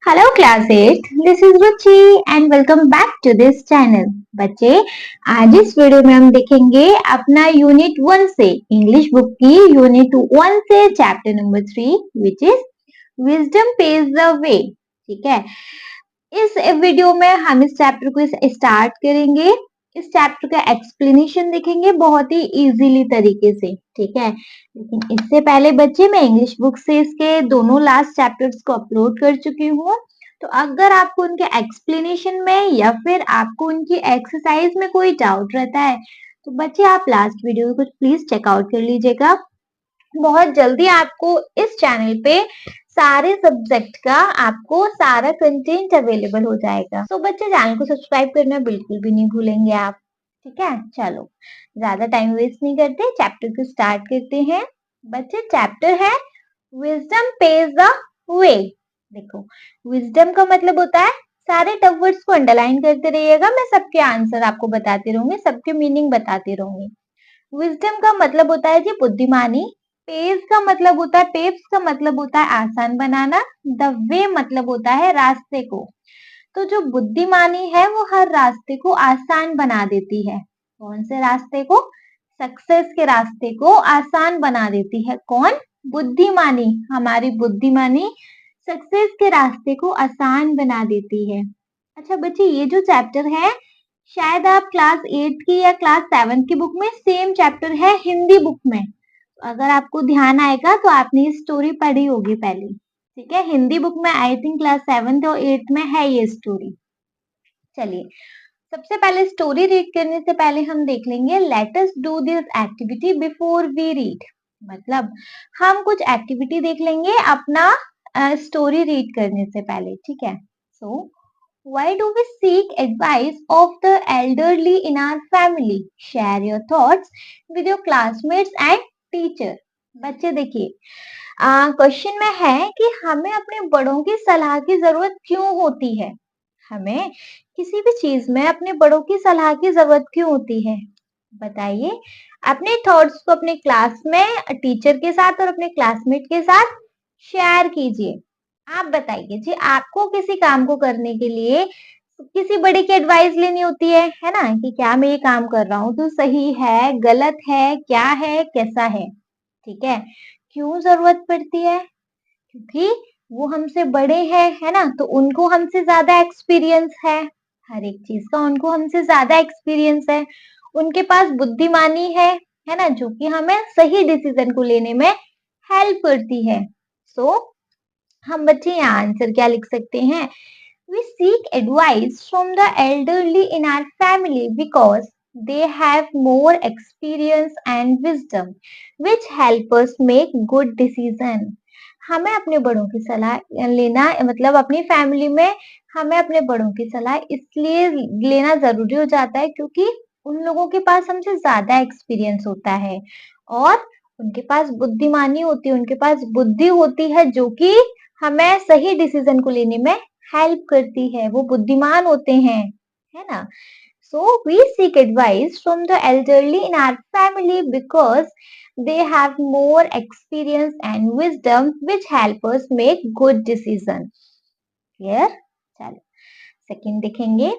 Hello class 8, this is Ruchi and welcome back to this channel. बच्चे, आज इस video में हम देखेंगे अपना यूनिट 1 से इंग्लिश बुक की यूनिट 1 से chapter number 3 which is wisdom page the way. ठीक है, इस वीडियो में हम इस चैप्टर को स्टार्ट करेंगे। इस चैप्टर का एक्सप्लेनेशन देखेंगे बहुत ही इजीली तरीके से। ठीक है, लेकिन इससे पहले बच्चे मैं इंग्लिश बुक से इसके दोनों लास्ट चैप्टर्स को अपलोड कर चुकी हूँ। तो अगर आपको उनके एक्सप्लेनेशन में या फिर आपको उनकी एक्सरसाइज में कोई डाउट रहता है तो बच्चे आप लास्ट वीडियो को प्लीज चेकआउट कर लीजिएगा। बहुत जल्दी आपको इस चैनल पे सारे सब्जेक्ट का आपको सारा कंटेंट अवेलेबल हो जाएगा। तो बच्चे चैनल को सब्सक्राइब करना बिल्कुल भी नहीं भूलेंगे आप। ठीक है, चलो ज्यादा टाइम वेस्ट नहीं करते, चैप्टर को स्टार्ट करते हैं। बच्चे, चैप्टर है विजडम पेज द वे। देखो, विजडम का मतलब होता है, सारे टफ वर्ड्स को अंडरलाइन करते रहिएगा, मैं सबके आंसर आपको बताते रहूंगी, सबके मीनिंग बताते रहूंगी। विजडम का मतलब होता है जी बुद्धिमानी। पेव्स का मतलब होता है आसान बनाना। द वे मतलब होता है रास्ते को। तो जो बुद्धिमानी है वो हर रास्ते को आसान बना देती है। कौन से रास्ते को? सक्सेस के रास्ते को आसान बना देती है। कौन? बुद्धिमानी। हमारी बुद्धिमानी सक्सेस के रास्ते को आसान बना देती है। अच्छा बच्चे, ये जो चैप्टर है शायद आप क्लास 8 की या क्लास 7 की बुक में सेम चैप्टर है हिंदी बुक में। अगर आपको ध्यान आएगा तो आपने ये स्टोरी पढ़ी होगी पहले। ठीक है, हिंदी बुक में आई थिंक क्लास 7 और 8 में है ये स्टोरी। चलिए, सबसे पहले स्टोरी रीड करने से पहले हम देख लेंगे let us do this activity before we read. मतलब हम कुछ एक्टिविटी देख लेंगे अपना स्टोरी रीड करने से पहले। ठीक है, सो why do we seek advice of the elderly in our family? Share your thoughts with your classmates and teacher. बच्चे देखिए, क्वेश्चन में है कि हमें अपने बड़ों की सलाह की जरूरत क्यों होती है। हमें किसी भी चीज में अपने बड़ों की सलाह की जरूरत क्यों होती है, बताइए। अपने थॉट्स को अपने क्लास में टीचर के साथ और अपने क्लासमेट के साथ शेयर कीजिए। आप बताइए जी, आपको किसी काम को करने के लिए किसी बड़े की एडवाइस लेनी होती है ना, कि क्या मैं ये काम कर रहा हूँ तो सही है, गलत है, क्या है, कैसा है। ठीक है, क्यों जरूरत पड़ती है? क्योंकि वो हमसे बड़े हैं, है ना, तो उनको हमसे ज्यादा एक्सपीरियंस हर एक चीज का उनको हमसे ज्यादा एक्सपीरियंस है। उनके पास बुद्धिमानी है ना, जो कि हमें सही डिसीजन को लेने में हेल्प करती है। सो हम बच्चे यहाँ आंसर क्या लिख सकते हैं? We seek advice from the elderly in our family because they have more experience and wisdom which help us make good decision. हमें अपने बड़ों की सलाह लेना, मतलब अपनी फैमिली में हमें अपने बड़ों की सलाह इसलिए लेना जरूरी हो जाता है क्योंकि उन लोगों के पास हमसे ज्यादा एक्सपीरियंस होता है और उनके पास बुद्धिमानी होती है, उनके पास बुद्धि होती है जो कि हमें सही डिसीजन को लेने में हेल्प करती है। वो बुद्धिमान होते हैं, है ना। So we seek advice from the elderly in our family because they have more experience and wisdom which help us make good decision. Clear? चलो सेकंड देखेंगे।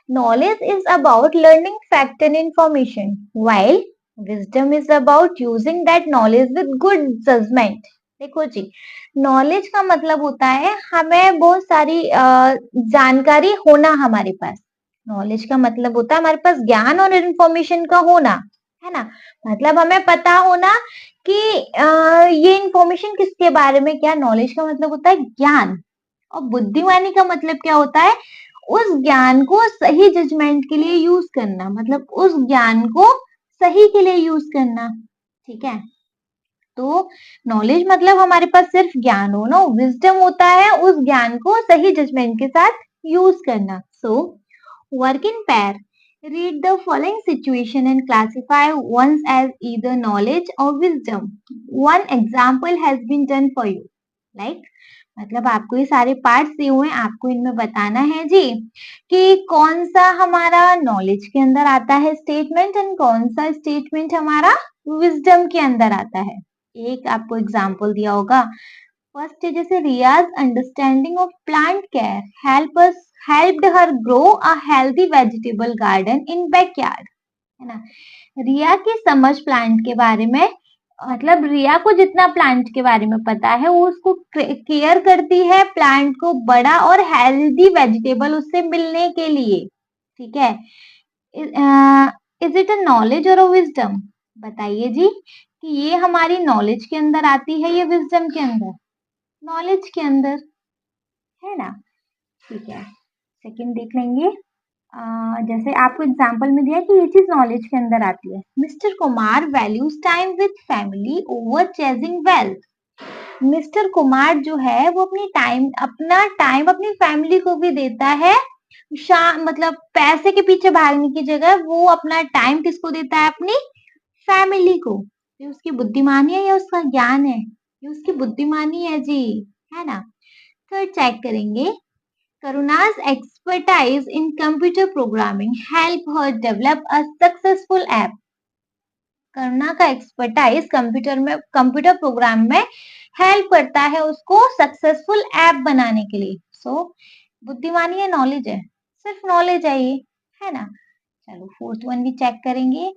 Knowledge is about learning fact and information while wisdom is about using that knowledge with good judgement. देखो जी, knowledge का मतलब होता है हमें बहुत सारी जानकारी होना हमारे पास। नॉलेज का मतलब होता है हमारे पास ज्ञान और इंफॉर्मेशन का होना, है ना। मतलब हमें पता होना कि ये इंफॉर्मेशन किसके बारे में क्या। नॉलेज का मतलब होता है ज्ञान। और बुद्धिमानी का मतलब क्या होता है? उस ज्ञान को सही जजमेंट के लिए यूज करना, मतलब उस ज्ञान को सही के लिए यूज करना। ठीक है, तो नॉलेज मतलब हमारे पास सिर्फ ज्ञान हो ना, विजडम होता है उस ज्ञान को सही जजमेंट के साथ यूज करना। सो वर्क इन पैर, read the following situation and classify ones as either knowledge or wisdom. One example has been done for you. Like, मतलब आपको ये सारे पार्ट्स दिए हुए हैं, आपको इनमें बताना है जी कि कौन सा हमारा नॉलेज के अंदर आता है स्टेटमेंट एंड कौन सा स्टेटमेंट हमारा विजडम के अंदर आता है। एक आपको एग्जाम्पल दिया होगा, फर्स्ट है जैसे Riya's understanding of plant care helped her grow a healthy vegetable garden in backyard, है ना। रिया की समझ प्लांट के बारे में, मतलब रिया को जितना प्लांट के बारे में पता है वो उसको केयर करती है प्लांट को बड़ा और हेल्दी वेजिटेबल उससे मिलने के लिए, ठीक है। इज इट अ नॉलेज और अ विजडम? बताइए जी कि ये हमारी नॉलेज के अंदर आती है या विजडम के अंदर? नॉलेज के अंदर, है ना। ठीक है, सेकंड देख लेंगे। जैसे आपको एग्जाम्पल में दिया कि ये चीज नॉलेज के अंदर आती है। Mister Kumar values time with family over chasing wealth. Mister Kumar जो है वो अपना टाइम अपनी फैमिली को भी देता है। मतलब पैसे के पीछे भागने की जगह वो अपना टाइम किसको देता है? अपनी फैमिली को। ये उसकी बुद्धिमानी है या उसका ज्ञान है? ये उसकी बुद्धिमानी है जी, है ना। थर्ड चेक करेंगे। Karuna's expertise in computer programming help her develop a successful app. करुणा का एक्सपर्टाइज कंप्यूटर प्रोग्राम में हेल्प करता है उसको सक्सेसफुल ऐप बनाने के लिए। बुद्धिमानी है, नॉलेज है? सिर्फ नॉलेज है ये, है ना। चलो फोर्थ वन भी चेक करेंगे।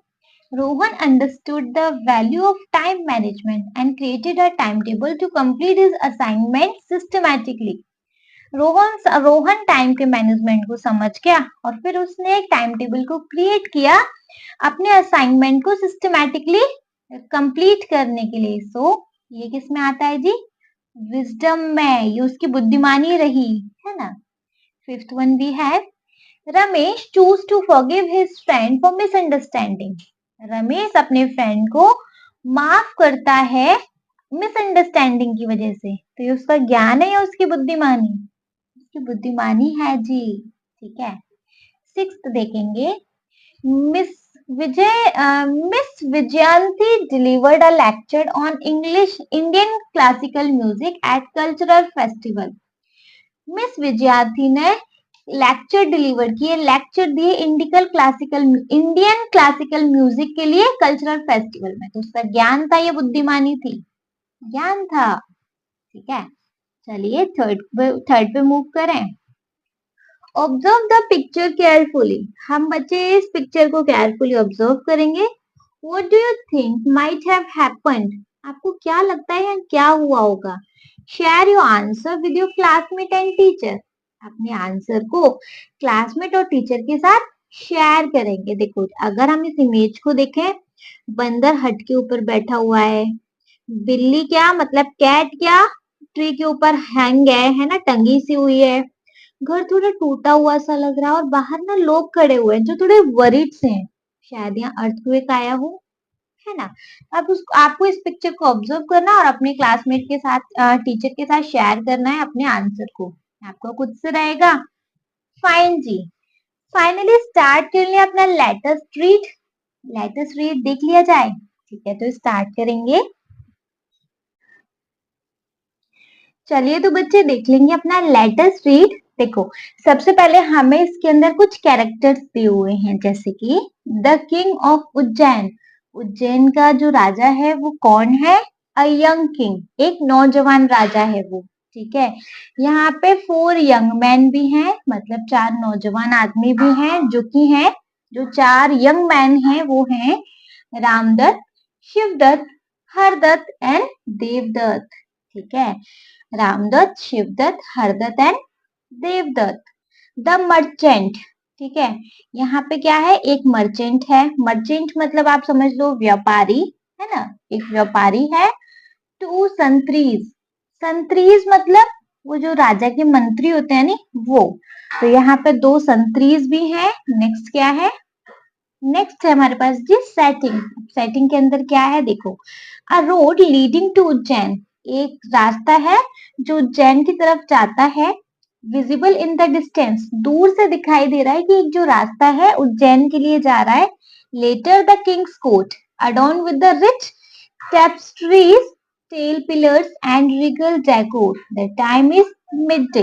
Rohan understood the value of time management and created a time table to complete his assignment systematically. Rohan time के मैनेजमेंट को समझ गया और फिर उसने एक टाइम टेबल को क्रिएट किया अपने असाइनमेंट को सिस्टमैटिकली कंप्लीट करने के लिए। ये किस में आता है जी? विजडम में। ये उसकी बुद्धिमानी रही, है ना। फिफ्थ वन भी है। Ramesh chose to forgive his friend for misunderstanding. Ramesh अपने फ्रेंड को माफ करता है मिसअंडरस्टैंडिंग की वजह से। तो ये उसका ज्ञान है या उसकी बुद्धिमानी? उसकी बुद्धिमानी है जी, ठीक है। सिक्स्थ देखेंगे। Miss miss Vijayanti delivered a lecture on English Indian classical music at cultural festival. Miss Vijayanti ने लेक्चर डिलीवर किए, लेक्चर दिए इंडियन क्लासिकल म्यूजिक के लिए कल्चरल फेस्टिवल में। तो उसका ज्ञान था या बुद्धिमानी थी? ज्ञान था, ठीक है। चलिए थर्ड पे मूव करें। Observe the picture carefully. हम बच्चे इस पिक्चर को केयरफुली ऑब्जर्व करेंगे। What do you think might have happened? आपको क्या लगता है क्या हुआ होगा? Share your answer with your classmate and teacher. अपने आंसर को क्लासमेट और टीचर के साथ शेयर करेंगे। देखो अगर हम इस इमेज को देखें, बंदर हट के ऊपर बैठा हुआ है, बिल्ली क्या मतलब कैट क्या ट्री के ऊपर हैंग है ना, टंगी सी हुई है। घर थोड़ा टूटा हुआ सा लग रहा है और बाहर ना लोग खड़े हुए हैं जो थोड़े वरीड से हैं, शायद यहाँ अर्थक्वेक आया हो, है ना। आपको इस पिक्चर को ऑब्जर्व करना और अपने क्लासमेट के साथ टीचर के साथ शेयर करना है अपने आंसर को। आपको खुद से रहेगा। फाइन जी। फाइनली स्टार्ट कर लिया अपना लेटेस्ट रीड देख लिया जाए, ठीक है। तो स्टार्ट करेंगे। चलिए तो बच्चे देख लेंगे अपना लेटेस्ट रीड। देखो सबसे पहले हमें इसके अंदर कुछ कैरेक्टर्स दिए हुए हैं, जैसे कि the king of Ujjain. Ujjain का जो राजा है वो कौन है? अ यंग किंग, एक नौजवान राजा है वो, ठीक है। यहाँ पे 4 यंग मैन भी हैं, मतलब 4 नौजवान आदमी भी हैं जो 4 यंग मैन हैं वो हैं रामदत्त, शिवदत्त, हरदत्त एंड देवदत्त, ठीक है। Ramdatt, Shivdatt, Hardatt and Devdatt. The merchant, ठीक है। यहाँ पे क्या है? एक मर्चेंट है। मर्चेंट मतलब आप समझ लो व्यापारी, है ना, एक व्यापारी है। 2 संतरीज, संतरीज मतलब वो जो राजा के मंत्री होते हैं नी वो। तो यहाँ पे 2 संतरीज भी हैं। नेक्स्ट क्या है? नेक्स्ट है हमारे पास जी सेटिंग। सेटिंग के अंदर क्या है? देखो अ रोड लीडिंग टू उज्जैन, एक रास्ता है जो उज्जैन की तरफ जाता है। विजिबल इन द डिस्टेंस, दूर से दिखाई दे रहा है कि एक जो रास्ता है उज्जैन के लिए जा रहा है। Later the Kings court adorn with the rich tapestries, tall pillars and regal decor. The time is mid day.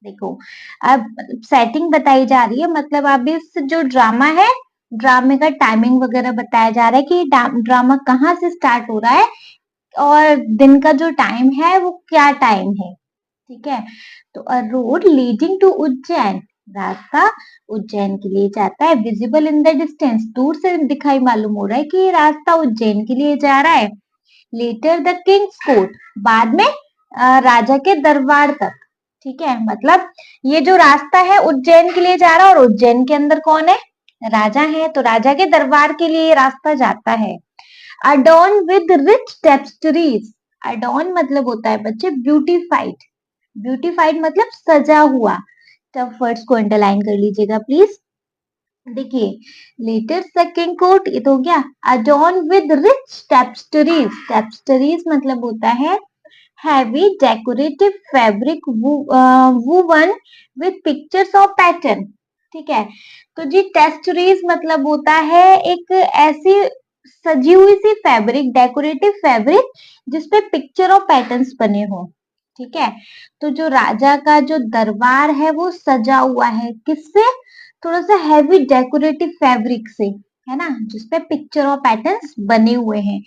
देखो अब सेटिंग बताई जा रही है, मतलब अब इस जो ड्रामा है ड्रामे का टाइमिंग वगैरह बताया जा रहा है कि ड्रामा कहाँ से स्टार्ट हो रहा है, और दिन का जो टाइम है वो क्या टाइम है, ठीक है। तो अ रोड लीडिंग टू उज्जैन, रास्ता उज्जैन के लिए जाता है। विजिबल इन द डिस्टेंस, दूर से दिखाई मालूम हो रहा है कि ये रास्ता उज्जैन के लिए जा रहा है। लेटर द किंग्स कोर्ट, बाद में राजा के दरबार तक, ठीक है। मतलब ये जो रास्ता है उज्जैन के लिए जा रहा है, और उज्जैन के अंदर कौन है, राजा है, तो राजा के दरबार के लिए ये रास्ता जाता है। अडॉन विद रिच टेप्स्ट्रीज, अडॉन मतलब होता है बच्चे ब्यूटीफाइड, ब्यूटीफाइड मतलब सजा हुआ। टफ वर्ड्स को अंडरलाइन कर लीजिएगा प्लीज। देखिए, लेटर सेकंड कोट ये तो हो गया। अडॉन विद रिच टेप्स्ट्रीज, टेप्स्ट्रीज मतलब होता है heavy decorative fabric woven with pictures of pattern, ठीक है। तो जी टेक्सचरीज मतलब होता है एक ऐसी सजी हुई सी फैब्रिक, डेकोरेटिव फैब्रिक जिसपे पिक्चर और पैटर्न्स बने हो, ठीक है। तो जो राजा का जो दरबार है वो सजा हुआ है किससे, थोड़ा सा हैवी डेकोरेटिव फैब्रिक से, है ना, जिसपे पिक्चर और पैटर्न्स बने हुए हैं।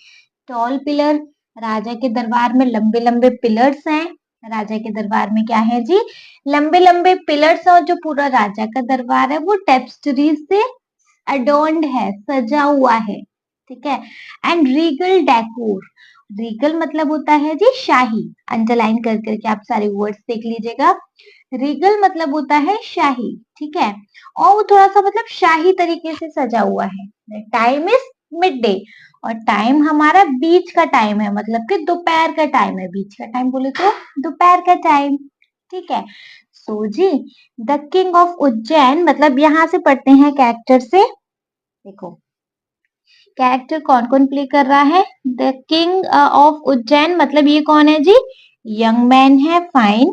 टॉल पिलर, राजा के दरबार में लंबे लंबे पिलर्स हैं। राजा के दरबार में क्या है जी, लंबे लंबे पिलर्स, और जो पूरा राजा का दरबार है वो टेप्स्ट्रीज से अडोन्ड है, सजा हुआ है, ठीक है। एंड रीगल डेकोर, रीगल मतलब होता है जी शाही, अंडरलाइन कर करके आप सारे वर्ड्स देख लीजिएगा। रीगल मतलब होता है शाही, ठीक है, और वो थोड़ा सा मतलब शाही तरीके से सजा हुआ है। टाइम इज मिड डे, और टाइम हमारा बीच का टाइम है, मतलब कि दोपहर का टाइम है, बीच का टाइम बोले तो दोपहर का टाइम, ठीक है। सो जी द किंग ऑफ उज्जैन, मतलब यहाँ से पढ़ते हैं कैरेक्टर से, देखो कैरेक्टर कौन कौन प्ले कर रहा है। द किंग ऑफ उज्जैन मतलब ये कौन है जी, यंग मैन है, फाइन।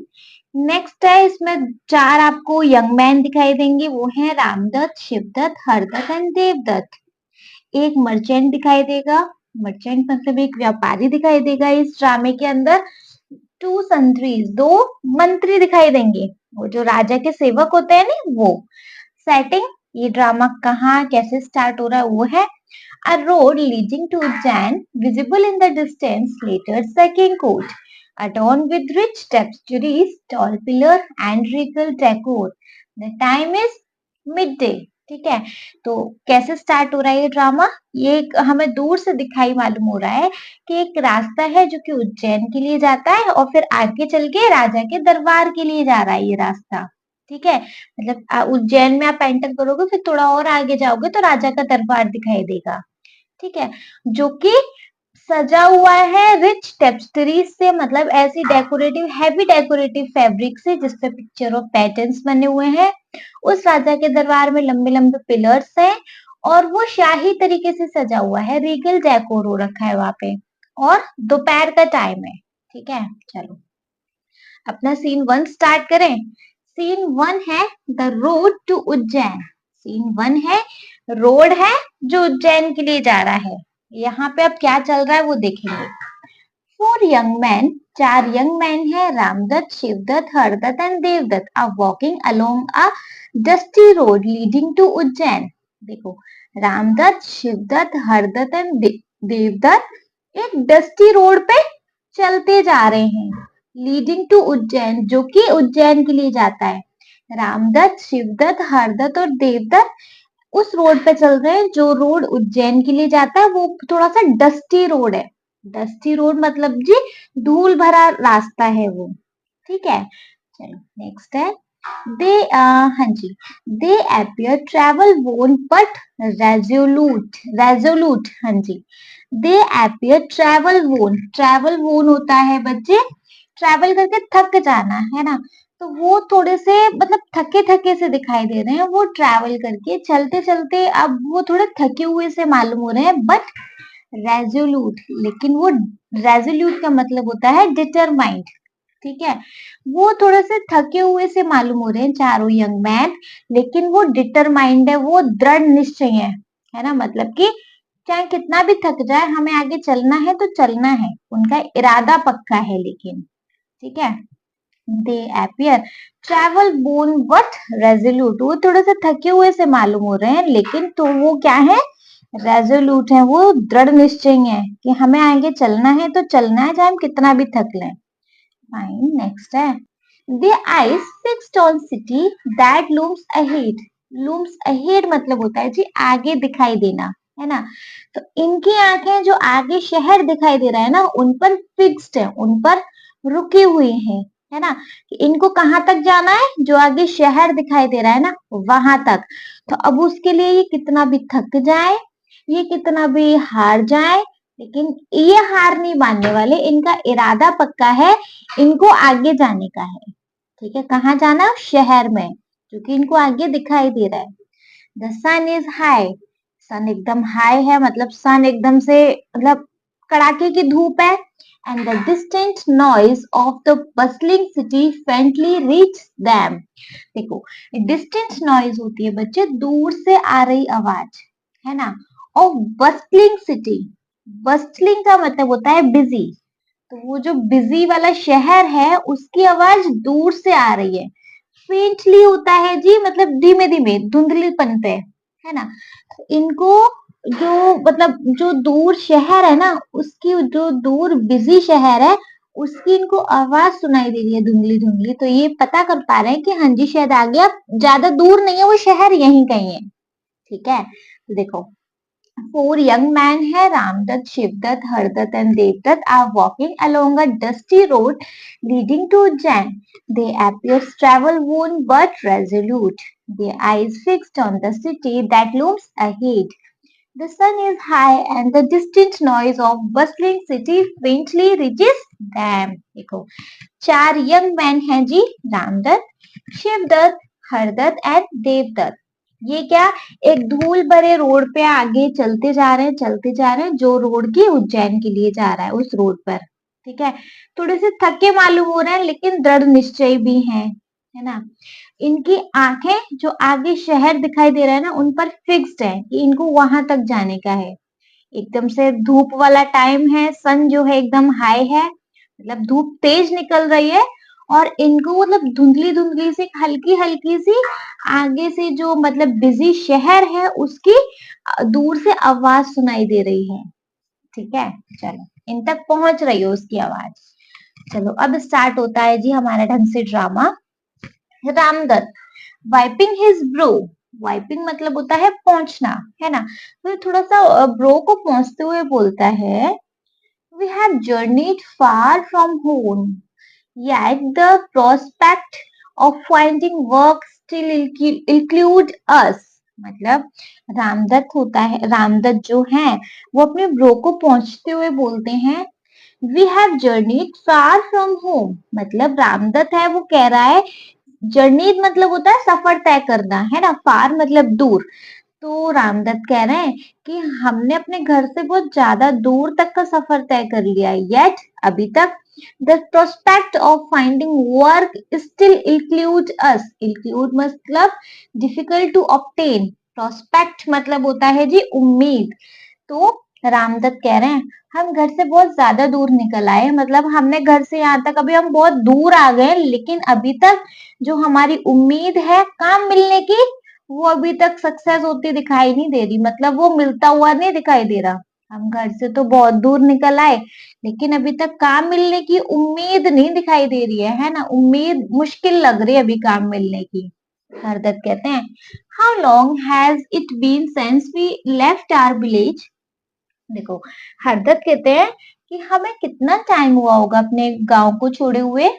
नेक्स्ट है, इसमें चार आपको यंग मैन दिखाई देंगे, वो है रामदत्त, शिवदत्त, हरदत्त एंड देवदत्त। एक मर्चेंट दिखाई देगा, मर्चेंट मतलब एक व्यापारी दिखाई देगा इस ड्रामे के अंदर। टू संतरीज, दो मंत्री दिखाई देंगे, वो जो राजा के सेवक होते हैं ना वो। सेटिंग, ये ड्रामा कहाँ कैसे स्टार्ट हो रहा है वो है। A road leading to Ujjain, visible in the distance, later second court, adorned with rich tapestries, tall pillar and regal decor. The time is midday. ठीक है, तो कैसे स्टार्ट हो रहा है ये ड्रामा, ये हमें दूर से दिखाई मालूम हो रहा है कि एक रास्ता है जो कि उज्जैन के लिए जाता है, और फिर आगे चल के राजा के दरबार के लिए जा रहा है ये रास्ता, ठीक है। मतलब उज्जैन में आप एंटर करोगे, फिर थोड़ा और आगे जाओगे तो राजा का दरबार दिखाई देगा, ठीक है, जो कि सजा हुआ है रिच टेप्स्टरी से, मतलब ऐसी डेकोरेटिव हैवी डेकोरेटिव फैब्रिक से जिसपे पिक्चर और पैटर्न्स बने हुए हैं। उस राजा के दरबार में लंबे लंबे पिलर्स हैं, और वो शाही तरीके से सजा हुआ है, रीगल डेकोर हो रखा है वहां पे, और दोपहर का टाइम है, ठीक है। चलो अपना सीन वन स्टार्ट करें। सीन वन है the road to Ujjain, scene one है रोड है जो उज्जैन के लिए जा रहा है। यहाँ पे अब क्या चल रहा है वो देखेंगे। फोर यंग मैन, चार यंग मैन है, Ramdatt, Shivdatt, Hardatt and Devdatt are walking along a dusty road leading to Ujjain. देखो, रामदत्त, शिवदत्त, हरदत्त एंड देवदत्त एक डस्टी रोड पे चलते जा रहे हैं, लीडिंग टू उज्जैन, जो कि उज्जैन के लिए जाता है। रामदत्त, शिवदत्त, हरदत्त और देवदत्त उस रोड पे चल रहे हैं जो रोड उज्जैन के लिए जाता है, वो थोड़ा सा डस्टी रोड है। डस्टी रोड मतलब जी धूल भरा रास्ता है वो, ठीक है। चलो नेक्स्ट है, दे हाँ जी, दे अपियर ट्रेवल वोन बट रेजोल्यूट, रेजोल्यूट, हाँ जी। दे अपियर ट्रेवल वोन होता है बच्चे ट्रैवल करके थक जाना, है ना, तो वो थोड़े से मतलब थके थके से दिखाई दे रहे हैं, वो ट्रैवल करके चलते चलते अब वो थोड़े थके हुए से मालूम हो रहे हैं, बट रेजोल्यूट, लेकिन वो रेजोल्यूट का मतलब होता है डिटरमाइंड, ठीक है। वो थोड़े से थके हुए से मालूम हो रहे हैं चारों यंग मैन, लेकिन वो डिटरमाइंड है, वो दृढ़ निश्चय है ना, मतलब कि चाहे कितना भी थक जाए हमें आगे चलना है तो चलना है, उनका इरादा पक्का है, लेकिन ठीक है। They appear travel bone but resolute, वो थोड़े से थके हुए से मालूम हो रहे हैं, लेकिन तो वो क्या है, रेजोल्यूट है, वो दृढ़ निश्चय है कि हमें आगे चलना है तो चलना है, चाहे हम कितना भी थक लें। फाइन, नेक्स्ट है the eyes fixed on city that looms ahead. Looms ahead मतलब होता है जी आगे दिखाई देना, है ना। तो इनकी आंखें जो आगे शहर दिखाई दे रहा है ना, उन पर फिक्स्ड है, उन पर रुकी हुई है ना। कि इनको कहाँ तक जाना है, जो आगे शहर दिखाई दे रहा है ना वहां तक। तो अब उसके लिए ये कितना भी थक जाए, ये कितना भी हार जाए, लेकिन ये हार नहीं मानने वाले, इनका इरादा पक्का है, इनको आगे जाने का है। ठीक है, कहाँ जाना है, शहर में, क्योंकि इनको आगे दिखाई दे रहा है। The sun is high. Sun एकदम हाई है, मतलब सन एकदम से, मतलब कड़ाके की धूप है। And the distant noise of the bustling city faintly reach them. देखो, डिस्टेंट नॉइज होती है बच्चे, दूर से आ रही आवाज, है ना। और बस्लिंग सिटी, बस्लिंग का मतलब होता है बिजी। तो वो जो बिजी वाला शहर है उसकी आवाज दूर से आ रही है। फेंटली होता है जी, मतलब धीमे धीमे, धुंधलीपन पे, है ना। तो इनको जो, मतलब जो दूर शहर है ना, उसकी जो दूर बिजी शहर है, उसकी इनको आवाज सुनाई दे रही है धुंधली धुंधली। तो ये पता कर पा रहे हैं कि हाँ जी शायद आ गया, ज्यादा दूर नहीं है, वो शहर यहीं कहीं है। ठीक है, तो देखो, four young men hai Ramdutt, Shivdutt, Hardutt and Devdutt are walking along a dusty road leading to Ujjain. They appear travel-worn but resolute, their eyes fixed on the city that looms ahead. The sun is high and the distant noise of bustling city faintly reaches them. देखो, चार young man हैं जी, Ramdatt, Shivdatt, Hardatt and Devdutt. ये क्या, एक धूल भरे road पे आगे चलते जा रहे हैं, चलते जा रहे हैं, जो रोड की उज्जैन के लिए जा रहा है उस रोड पर। ठीक है, थोड़े से थके मालूम हो रहे हैं लेकिन दृढ़ निश्चय भी हैं, है ना। इनकी आंखें जो आगे शहर दिखाई दे रहा है ना, उन पर फिक्स्ड है कि इनको वहां तक जाने का है। एकदम से धूप वाला टाइम है, सन जो है एकदम हाई है, मतलब धूप तेज निकल रही है। और इनको मतलब धुंधली धुंधली से, हल्की हल्की सी आगे से जो मतलब बिजी शहर है उसकी दूर से आवाज सुनाई दे रही है। ठीक है, चलो इन तक पहुंच रही हो उसकी आवाज। चलो अब स्टार्ट होता है जी हमारा ढंग से drama. Ramdatt wiping his bro. Wiping मतलब होता है पहुंचना, है ना। तो थोड़ा सा ब्रो को पहुंचते हुए बोलता है, we have journeyed far from home, yet the prospect of finding work still include us। मतलब रामदत्त होता है, रामदत्त जो है वो अपने ब्रो को पहुंचते हुए बोलते हैं, we have journeyed far from home. मतलब रामदत्त है वो कह रहा है, जर्नीड मतलब होता है सफर तय करना, है ना, फार मतलब दूर। तो रामदत्त कह रहे हैं कि हमने अपने घर से बहुत ज्यादा दूर तक का सफर तय कर लिया है, येट अभी तक the prospect of finding work still include us. Include मतलब डिफिकल्ट टू ऑब्टेन, प्रोस्पेक्ट मतलब होता है जी उम्मीद। तो रामदत्त कह रहे हैं, हम घर से बहुत ज्यादा दूर निकल आए, मतलब हमने घर से यहाँ तक, अभी हम बहुत दूर आ गए, लेकिन अभी तक जो हमारी उम्मीद है काम मिलने की, वो अभी तक सक्सेस होती दिखाई नहीं दे रही, मतलब वो मिलता हुआ नहीं दिखाई दे रहा। हम घर से तो बहुत दूर निकल आए, लेकिन अभी तक काम मिलने की उम्मीद नहीं दिखाई दे रही है ना, उम्मीद मुश्किल लग रही है अभी काम मिलने की। हरदत्त कहते हैं, how long has it been since we left our village. देखो, हरदत्त कहते हैं कि हमें कितना टाइम हुआ होगा अपने गांव को छोड़े हुए।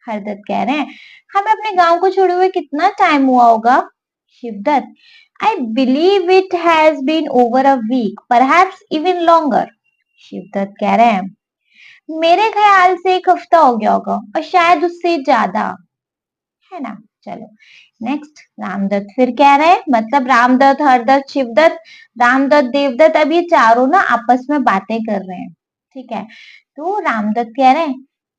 हरदत्त कह रहे हैं, हमें अपने गांव को छोड़े हुए कितना टाइम हुआ होगा। Shivdatt, I believe it has been over a week, perhaps even longer. Shivdatt कह रहे हैं, मेरे ख्याल से एक हफ्ता हो गया होगा और शायद उससे ज्यादा, है ना। चलो नेक्स्ट, रामदत्त फिर कह रहे हैं, मतलब रामदत्त, हरदत्त, शिवदत्त, रामदत्त, देवदत्त, अब ये चारों ना आपस में बातें कर रहे हैं। ठीक है, तो रामदत्त कह रहे हैं,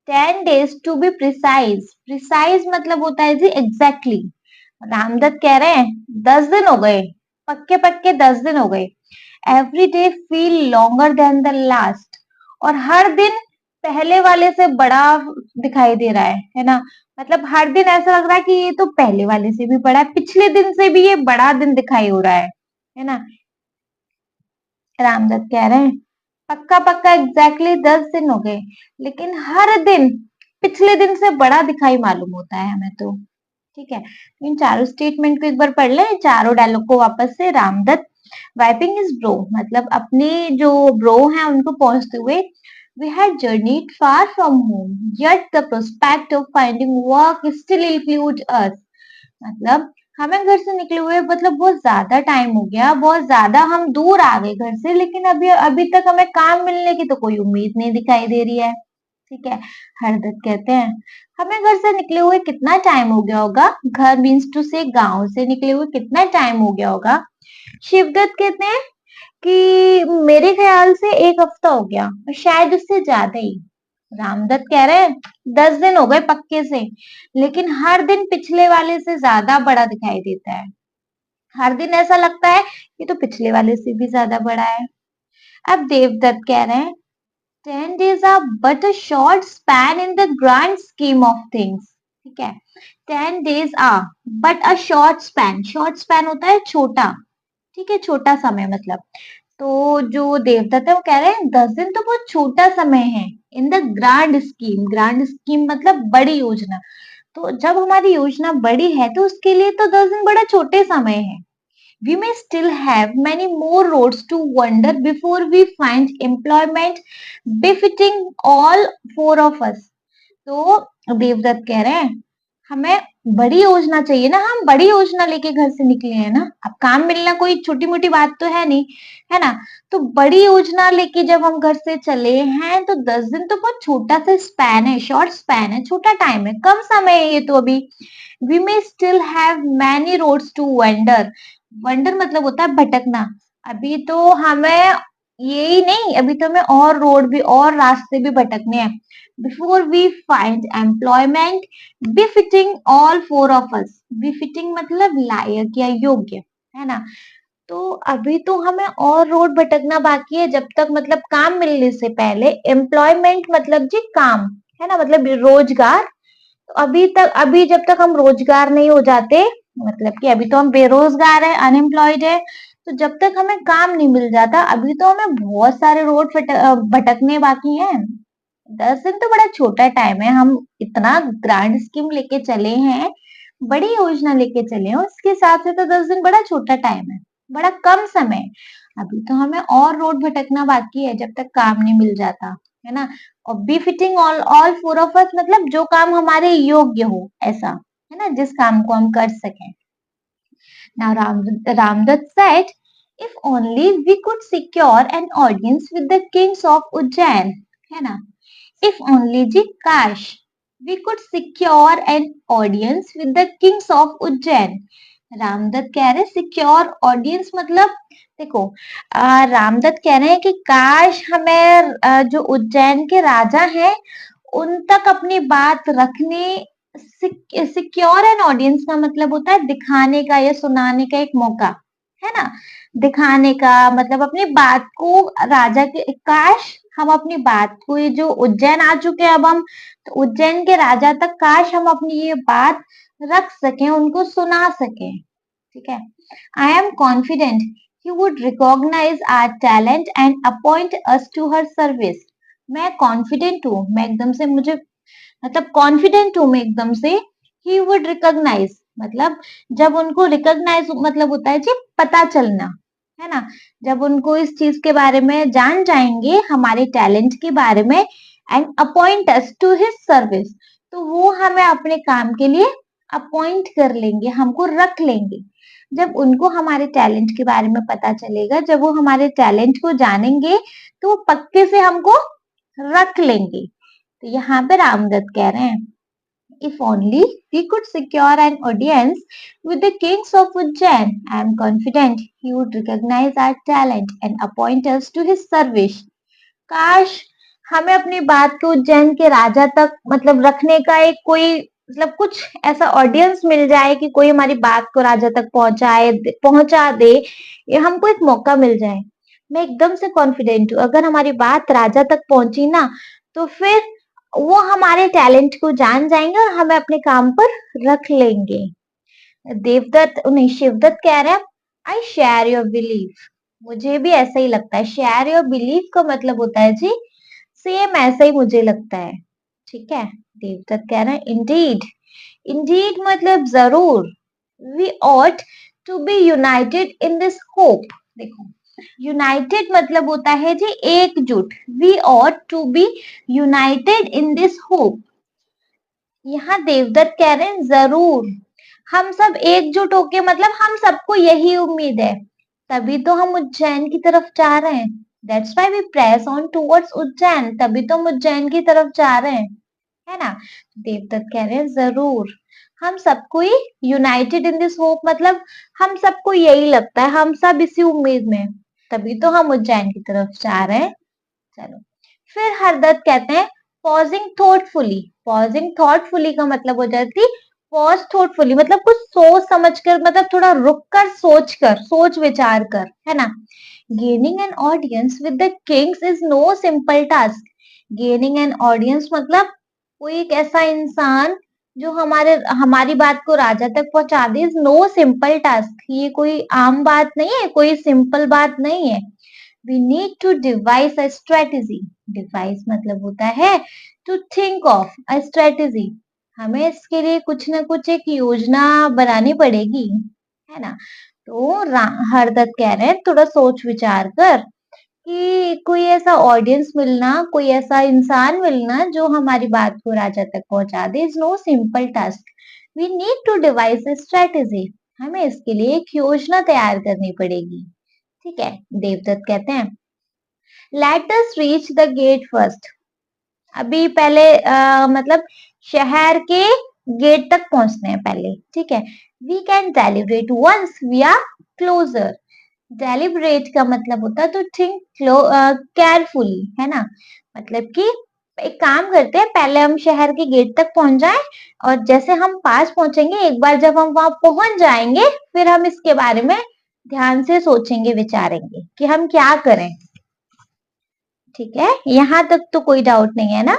10 days to be precise. Precise मतलब होता है जी एग्जैक्टली। रामदत्त कह रहे हैं 10 दिन हो गए, पक्के पक्के 10 दिन हो गए। Every day feel longer than the last. और हर दिन पहले वाले से बड़ा दिखाई दे रहा है ना। मतलब हर दिन ऐसा लग रहा है कि ये तो पहले वाले से भी बड़ा है, पिछले दिन से भी ये बड़ा दिन दिखाई हो रहा है ना। रामदत्त कह रहे हैं पक्का पक्का एग्जैक्टली 10 दिन हो गए, लेकिन हर दिन पिछले दिन से बड़ा दिखाई मालूम होता है हमें तो। ठीक है, तो इन चारों स्टेटमेंट को एक बार पढ़ लें, चारों डायलॉग को वापस से। रामदत्त वाइपिंग हिज ब्रो, मतलब अपने जो ब्रो हैं उनको पहुंचते हुए, we had journeyed far from home, yet the prospect of finding work still eludes us। मतलब हमें घर से निकले हुए मतलब बहुत ज्यादा टाइम हो गया, बहुत ज्यादा हम दूर आ गए घर से, लेकिन अभी अभी तक हमें काम मिलने की तो कोई उम्मीद नहीं दिखाई दे रही है। ठीक है, हरदत्त कहते हैं हमें घर से निकले हुए कितना टाइम हो गया होगा। घर मीन्स टू से गांव से निकले हुए कितना टाइम हो गया होगा। शिवदत्त कहते हैं कि मेरे ख्याल से 1 हफ्ता हो गया, और शायद उससे ज्यादा ही। रामदत्त कह रहे हैं 10 दिन हो गए पक्के से, लेकिन हर दिन पिछले वाले से ज्यादा बड़ा दिखाई देता है। हर दिन ऐसा लगता है कि तो पिछले वाले से भी ज्यादा बड़ा है। अब देवदत्त कह रहे हैं 10 days are but a short span in the grand scheme of things। ठीक है, 10 days are but a short span। short span होता है छोटा, ठीक है, छोटा समय मतलब। तो जो देवदत्त है वो कह रहे हैं 10 दिन तो बहुत छोटा समय है। In the grand scheme, grand scheme मतलब बड़ी योजना। तो जब हमारी योजना बड़ी है तो उसके लिए तो 10 दिन बड़ा छोटे समय है। We may still have many more roads to wander before we find employment befitting all four of us। तो देवदत्त कह रहे हैं हमें बड़ी योजना चाहिए ना, हम बड़ी योजना लेके घर से निकले हैं ना। अब काम मिलना कोई छोटी मोटी बात तो है नहीं, है ना। तो बड़ी योजना लेके जब हम घर से चले हैं तो 10 दिन तो बहुत छोटा सा स्पैन है, शॉर्ट स्पैन है, छोटा टाइम है, कम समय है ये तो अभी। We may still have many roads to wander. Wander मतलब होता है भटकना। अभी तो हमें यही नहीं, अभी तो हमें और रोड भी और रास्ते भी भटकने हैं। Before we find employment befitting all four of us. Befitting मतलब लायक या योग्य, है ना। तो अभी तो हमें और रोड भटकना बाकी है, जब तक मतलब काम मिलने से पहले। एम्प्लॉयमेंट मतलब जी काम, है ना, मतलब रोजगार। तो अभी जब तक हम रोजगार नहीं हो जाते, मतलब कि अभी तो हम बेरोजगार है, अनएम्प्लॉयड है, तो जब तक हमें काम नहीं मिल जाता अभी तो हमें बहुत सारे रोड भटकने बाकी हैं। 10 दिन तो बड़ा छोटा टाइम है, हम इतना ग्रैंड स्कीम लेके चले हैं, बड़ी योजना लेके चले हैं, उसके हिसाब से तो 10 दिन बड़ा छोटा टाइम है, बड़ा कम समय है। अभी तो हमें और रोड भटकना बाकी है जब तक काम नहीं मिल जाता, है ना। और befitting all all four of us मतलब जो काम हमारे योग्य हो, ऐसा, है ना, जिस काम को हम कर सकें। Now Ramdat said, if only we could secure an audience with the kings of Ujjain, है ना। If only जी काश, we could secure an audience with the kings of Ujjain। Ramdatt कह रहे सिक्योर ऑडियंस मतलब, देखो रामदत्त कह रहे हैं कि काश हमें जो उज्जैन के राजा हैं उन तक अपनी बात रखने, सिक्योर एन ऑडियंस का मतलब होता है दिखाने का या सुनाने का एक मौका, है ना। दिखाने का मतलब अपनी बात को राजा के, काश हम अपनी बात को, ये जो उज्जैन आ चुके हैं अब हम, तो उज्जैन के राजा तक काश हम अपनी ये बात रख सकें, उनको सुना सकें। ठीक है, I am confident he would recognise our talent and appoint us to her service. मैं कॉन्फिडेंट हूँ, मैं एकदम से, मुझे मतलब कॉन्फिडेंट हूँ मैं एकदम से। ही वुड रिकॉग्नाइज मतलब जब उनको रिकॉग्नाइज मतलब होता है जी पता चलना, है ना। जब उनको इस चीज के बारे में जान जाएंगे, हमारे टैलेंट के बारे में, and appoint us to his service, तो वो हमें अपने काम के लिए अपॉइंट कर लेंगे, हमको रख लेंगे। जब उनको हमारे टैलेंट के बारे में पता चलेगा, जब वो हमारे टैलेंट को जानेंगे, तो वो पक्के से हमको रख लेंगे। तो यहाँ पे रामदत्त कह रहे हैं if only we could secure an audience with the kings of Ujjain, I am confident he would recognize our talent and appoint us to his service। काश हमें अपनी बात को उज्जैन के राजा तक मतलब रखने का एक कोई मतलब कुछ ऐसा ऑडियंस मिल जाए कि कोई हमारी बात को राजा तक पहुंचा दे, या हमको एक मौका मिल जाए। मैं एकदम से कॉन्फिडेंट हूँ अगर हमारी बात राजा तक पहुंची ना, तो फिर वो हमारे टैलेंट को जान जाएंगे और हमें अपने काम पर रख लेंगे। देवदत्त नहीं, शिवदत्त कह रहे हैं आई शेयर योर बिलीफ। मुझे भी ऐसा ही लगता है। शेयर योर बिलीफ का मतलब होता है जी सेम ऐसा ही मुझे लगता है। ठीक है, देवदत्त कह रहे हैं इंडीड। इंडीड मतलब जरूर। We ought to be united in this hope. देखो, यूनाइटेड मतलब होता है जी एकजुट। We ought to be united in this hope. यहाँ देवदत्त कह रहे हैं जरूर हम सब एकजुट होके, मतलब हम सबको यही उम्मीद है, तभी तो हम उज्जैन की तरफ जा रहे हैं। That's why we press on towards Ujjain, तभी तो हम उज्जैन की तरफ जा रहे हैं, है ना। देवदत्त कह रहे हैं जरूर हम सबको ही यूनाइटेड इन दिस होप, मतलब हम सबको यही लगता है, हम सब इसी उम्मीद में हैं, तभी तो हम उज्जैन की तरफ जा रहे हैं। चलो, फिर हरदत्त कहते हैं पॉजिंग थॉटफुली। पॉजिंग थॉटफुली का मतलब हो जाती पॉज थॉटफुली, मतलब कुछ सोच समझ कर, मतलब थोड़ा रुक कर सोच कर, सोच विचार कर, है ना। Gaining an audience with the kings is no simple task. Gaining an audience मतलब कोई एक ऐसा इंसान जो हमारी बात को राजा तक पहुंचा दे, इज नो सिंपल टास्क। ये कोई आम बात नहीं है, कोई सिंपल बात नहीं है। we need to devise a strategy. Devise मतलब होता है to think of a strategy. हमें इसके लिए कुछ ना कुछ एक योजना बनानी पड़ेगी, है ना। तो हरदत्त कह रहे हैं थोड़ा सोच विचार कर कि कोई ऐसा ऑडियंस मिलना, कोई ऐसा इंसान मिलना जो हमारी बात को राजा तक पहुंचा दे, is no simple task. We need to devise a strategy. हमें इसके लिए एक योजना तैयार करनी पड़ेगी। ठीक है, देवदत्त कहते हैं let us reach the get first. अभी पहले मतलब शहर के गेट तक पहुंचते हैं पहले, ठीक है। We can deliberate once we are closer. Deliberate का मतलब होता है तो थिंक केयरफुली, है ना। मतलब कि एक काम करते हैं, पहले हम शहर के गेट तक पहुंच जाएं, और जैसे हम पास पहुंचेंगे, एक बार जब हम वहां पहुंच जाएंगे, फिर हम इसके बारे में ध्यान से सोचेंगे, विचारेंगे कि हम क्या करें। ठीक है, यहाँ तक तो कोई डाउट नहीं है ना।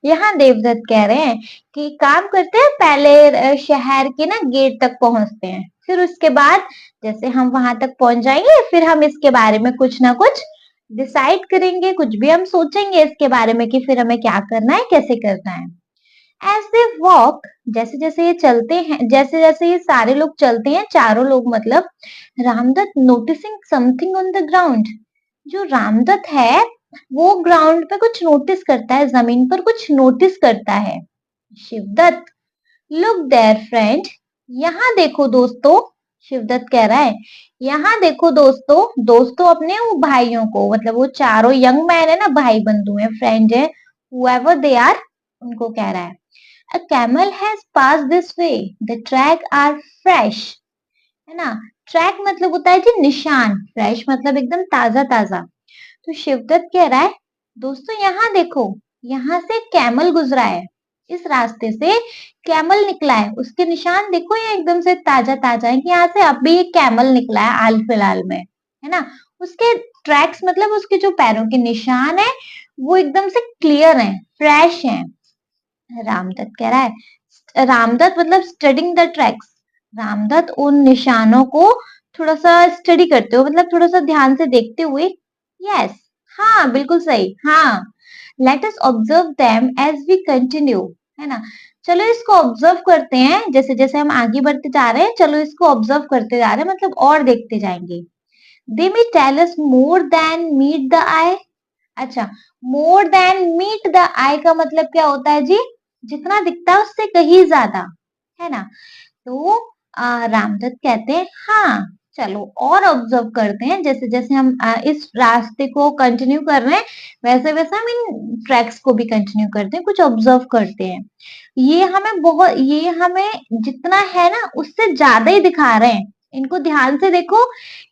यहाँ देवदत्त कह रहे हैं कि काम करते हैं, पहले शहर के ना गेट तक पहुंचते हैं, फिर उसके बाद जैसे हम वहां तक पहुंच जाएंगे, फिर हम इसके बारे में कुछ ना कुछ डिसाइड करेंगे, कुछ भी हम सोचेंगे इसके बारे में कि फिर हमें क्या करना है, कैसे करना है। एज दे वॉक, जैसे जैसे ये चलते हैं, जैसे जैसे ये सारे लोग चलते हैं, चारों लोग मतलब, Ramdatt noticing something on the ground. जो रामदत्त है वो ग्राउंड पे कुछ नोटिस करता है, जमीन पर कुछ नोटिस करता है। शिवदत्त लुक देयर फ्रेंड, यहाँ देखो दोस्तों। शिवदत्त कह रहा है यहाँ देखो दोस्तों। दोस्तों अपने वो भाइयों को, मतलब वो चारों यंग मैन है ना, भाई बंधु है, फ्रेंड है, whoever they are, उनको कह रहा है a camel has passed this way, the track are fresh, है ना। ट्रैक मतलब होता है जी निशान, फ्रेश मतलब एकदम ताजा ताजा। तो शिवदत्त कह रहा है दोस्तों यहाँ देखो, यहाँ से कैमल गुजरा है, इस रास्ते से कैमल निकला है, उसके निशान देखो, ये एकदम से ताजा ताजा है कि यहाँ से अभी एक कैमल निकला है हाल फिलहाल में, है ना। उसके ट्रैक्स मतलब उसके जो पैरों के निशान है वो एकदम से क्लियर है, फ्रेश है। रामदत्त कह रहा है, रामदत्त मतलब स्टडिंग द ट्रैक्स। रामदत्त उन निशानों को थोड़ा सा स्टडी करते हो, मतलब थोड़ा सा ध्यान से देखते हुए, यस, हाँ बिल्कुल सही, हाँ। Let us observe them as we continue, है ना। चलो इसको ऑब्जर्व करते हैं, जैसे जैसे हम आगे बढ़ते जा रहे हैं, चलो इसको ऑब्जर्व करते जा रहे हैं, मतलब और देखते जाएंगे। They may tell us more than meet the eye. अच्छा, more than meet the eye का मतलब क्या होता है जी, जितना दिखता है उससे कहीं ज्यादा, है ना। तो रामदत्त कहते हैं हाँ, चलो और ऑब्जर्व करते हैं, जैसे जैसे हम इस रास्ते को कंटिन्यू कर रहे हैं, वैसे वैसे हम इन ट्रैक्स को भी कंटिन्यू करते हैं, कुछ ऑब्जर्व करते हैं। ये हमें जितना है ना उससे ज्यादा ही दिखा रहे हैं, इनको ध्यान से देखो,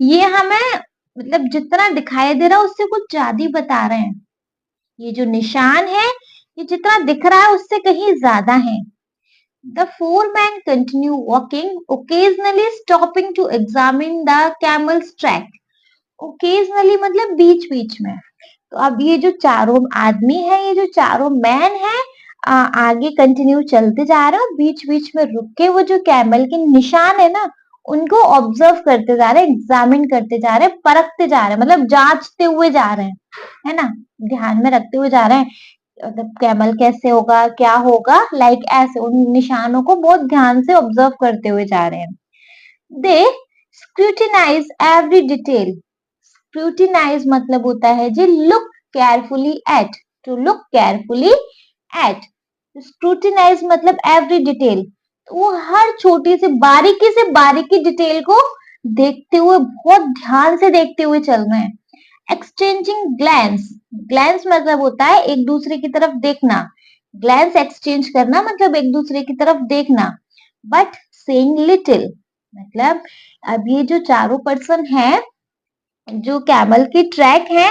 ये हमें मतलब जितना दिखाई दे रहा है उससे कुछ ज्यादा ही बता रहे हैं। ये जो निशान है, ये जितना दिख रहा है उससे कहीं ज्यादा है। The four men continue walking, occasionally stopping to examine the camel's track. Occasionally मतलब बीच बीच में। तो अब ये जो चारों आदमी है, ये जो चारों मैन है, आगे कंटिन्यू चलते जा रहे हो, बीच बीच में रुक के वो जो कैमल के निशान है ना उनको ऑब्जर्व करते जा रहे हैं, एग्जामिन करते जा रहे हैं, परखते जा रहे हैं, मतलब जांचते हुए जा रहे हैं, है ना, ध्यान में रखते हुए जा रहे हैं। मतलब कैमल कैसे होगा, क्या होगा, लाइक ऐसे उन निशानों को बहुत ध्यान से ऑब्जर्व करते हुए जा रहे हैं। They scrutinize every detail. Scrutinize मतलब होता है जी look carefully at, to look carefully at. Scrutinize मतलब एवरी डिटेल, तो वो हर छोटी से बारीकी डिटेल को देखते हुए, बहुत ध्यान से देखते हुए चल रहे हैं। एक्सचेंजिंग ग्लैंस, ग्लैंस मतलब होता है एक दूसरे की तरफ देखना, ग्लैंस एक्सचेंज करना मतलब एक दूसरे की तरफ देखना। बट सेइंग लिटिल मतलब अब ये जो चारों पर्सन है, जो कैमल की ट्रैक है,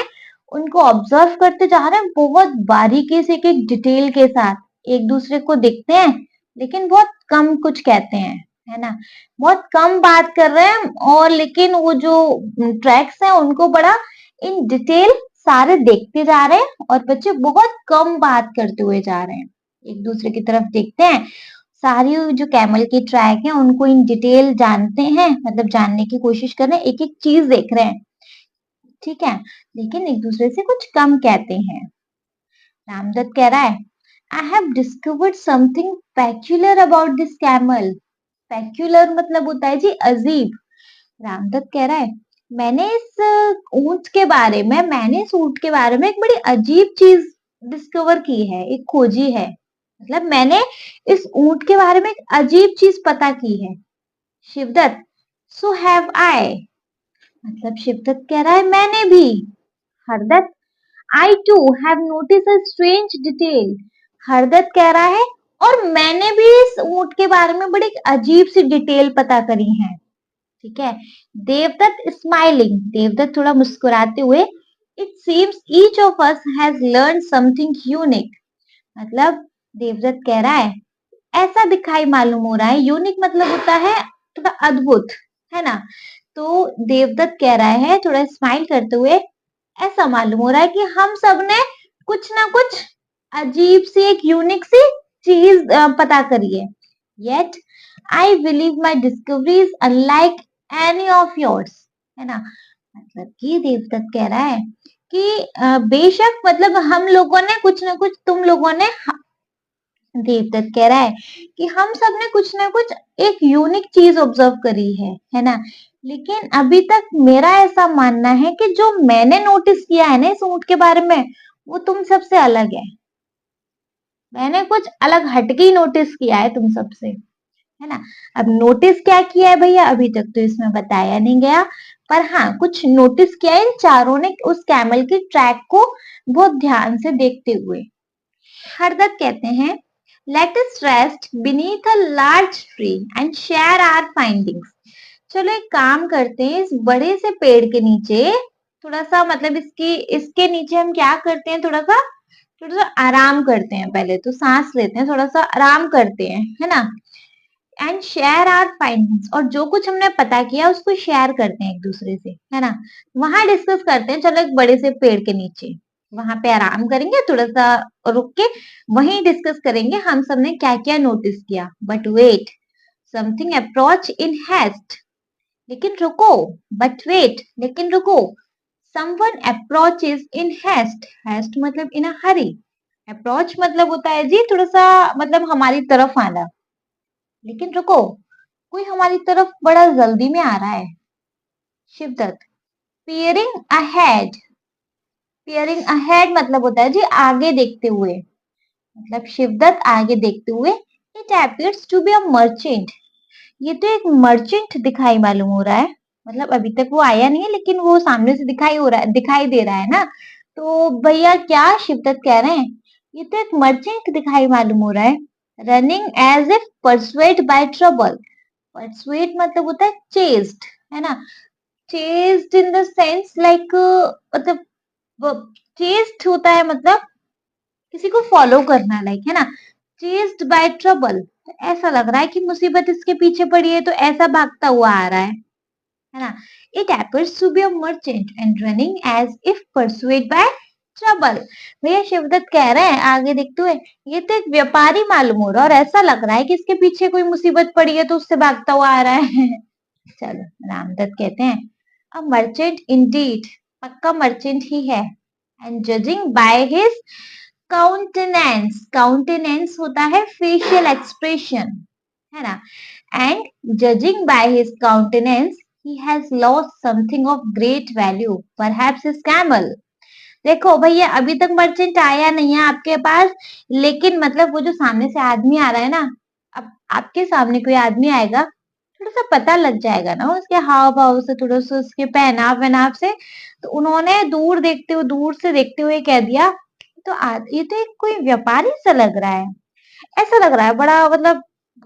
उनको ऑब्जर्व करते जा रहे हैं बहुत बारीकी से, एक एक डिटेल के साथ, एक दूसरे को देखते हैं लेकिन बहुत कम कुछ कहते हैं, है ना, बहुत कम बात कर रहे हैं, और लेकिन वो जो ट्रैक्स हैं उनको बड़ा इन डिटेल सारे देखते जा रहे हैं, और बच्चे बहुत कम बात करते हुए जा रहे हैं, एक दूसरे की तरफ देखते हैं, सारी जो कैमल की ट्रैक है उनको इन डिटेल जानते हैं, मतलब जानने की कोशिश कर रहे हैं, एक एक चीज देख रहे हैं, ठीक है, लेकिन एक दूसरे से कुछ कम कहते हैं। रामदत्त कह रहा है I have discovered something peculiar about this camel. Peculiar मतलब होता है जी अजीब। रामदत्त कह रहा है मैंने इस ऊंट के बारे में, मैंने इस ऊंट के बारे में एक बड़ी अजीब चीज डिस्कवर की है, एक खोजी है, मतलब मैंने इस ऊंट के बारे में एक अजीब चीज पता की है। शिवदत्त सो हैव आई, मतलब शिवदत्त कह रहा है मैंने भी। Hardatt I too have notice a strange detail. Hardatt कह रहा है और मैंने भी इस ऊंट के बारे में बड़ी अजीब सी डिटेल पता करी है, ठीक है। देवदत्त स्माइलिंग, देवदत्त थोड़ा मुस्कुराते हुए it seems each of us has learn something unique, मतलब देवदत्त कह रहा है ऐसा दिखाई मालूम हो रहा है, यूनिक मतलब होता है थोड़ा अद्भुत, है ना, तो देवदत्त कह रहा है थोड़ा स्माइल करते हुए ऐसा मालूम हो रहा है कि हम सब ने कुछ ना कुछ अजीब सी, एक यूनिक सी चीज पता करी है। Yet I believe my discovery is unlike any of yours, है ना, मतलब कि देवदत्त कह रहा है कि बेशक मतलब हम लोगों ने कुछ ना कुछ, तुम लोगों ने, देवदत्त कह रहा है कि हम सब ने कुछ ना कुछ एक यूनिक चीज ऑब्जर्व करी है ना, लेकिन अभी तक मेरा ऐसा मानना है कि जो मैंने नोटिस किया है ना इस ऊंट के बारे में, वो तुम सबसे अलग है। मैंने कुछ अलग हटके ही नोटिस किया है तुम सबसे, है ना। अब नोटिस क्या किया है भैया, अभी तक तो इसमें बताया नहीं गया, पर हाँ कुछ नोटिस किया है इन चारों ने उस कैमल की ट्रैक को बहुत ध्यान से देखते हुए। हरदत्त कहते हैं let us rest beneath a large tree and share our findings. चलो एक काम करते हैं, इस बड़े से पेड़ के नीचे थोड़ा सा, मतलब इसकी इसके नीचे हम क्या करते हैं, थोड़ा सा आराम करते हैं, पहले तो सांस लेते हैं, थोड़ा सा आराम करते हैं, है ना, एंड शेयर आवर फाइंडिंग्स, और जो कुछ हमने पता किया उसको शेयर करते हैं एक दूसरे से, है ना, वहां डिस्कस करते हैं, चलो एक बड़े से पेड़ के नीचे, वहां पे आराम करेंगे, थोड़ा सा रुक के वहीं डिस्कस करेंगे हम सब ने क्या क्या नोटिस किया। But wait something approach in haste, लेकिन रुको, बट वेट लेकिन रुको, someone approaches in haste, haste मतलब इन अ हरी, अप्रोच मतलब होता है जी थोड़ा सा, मतलब हमारी तरफ आना, लेकिन रुको कोई हमारी तरफ बड़ा जल्दी में आ रहा है। Shivdatt peering ahead, peering ahead मतलब होता है जी आगे देखते हुए, मतलब शिवदत्त आगे देखते हुए it appears to be a merchant, ये तो एक मर्चेंट दिखाई मालूम हो रहा है, मतलब अभी तक वो आया नहीं है लेकिन वो सामने से दिखाई हो रहा है, दिखाई दे रहा है ना, तो भैया क्या शिवदत्त कह रहे हैं ये तो एक मर्चेंट दिखाई मालूम हो रहा है। Running as if pursued by trouble, pursued मतलब होता है चेस्ड, है ना, chased in the sense like, मतलब चेस्ड होता है मतलब किसी को फॉलो करना, लाइक, है ना, चेस्ड बाय ट्रबल, तो ऐसा लग रहा है कि मुसीबत इसके पीछे पड़ी है तो ऐसा भागता हुआ आ रहा है ना। It appears to be a merchant and running as if pursued by trouble। भैया शिवदत्त कह रहे हैं आगे देखते हुए ये तो एक व्यापारी मालूम हो रहा है और ऐसा लग रहा है कि इसके पीछे कोई मुसीबत पड़ी है तो उससे भागता हुआ आ रहा है। चलो रामदत्त कहते हैं अ मर्चेंट इंडीड, पक्का मर्चेंट ही है। And judging by his countenance, countenance होता है फेशियल एक्सप्रेशन, है ना। And judging by his countenance he has lost something of great value, perhaps his camel. देखो भैया अभी तक मर्चेंट आया नहीं है आपके पास, लेकिन मतलब वो जो सामने से आदमी आ रहा है ना, अब आपके सामने कोई आदमी आएगा, थोड़ा सा पता लग जाएगा ना उसके हाव भाव से, थोड़ा सा उसके पहनाव वहनाव से। तो उन्होंने दूर से देखते हुए कह दिया तो ये तो एक कोई व्यापारी सा लग रहा है, ऐसा लग रहा है बड़ा, मतलब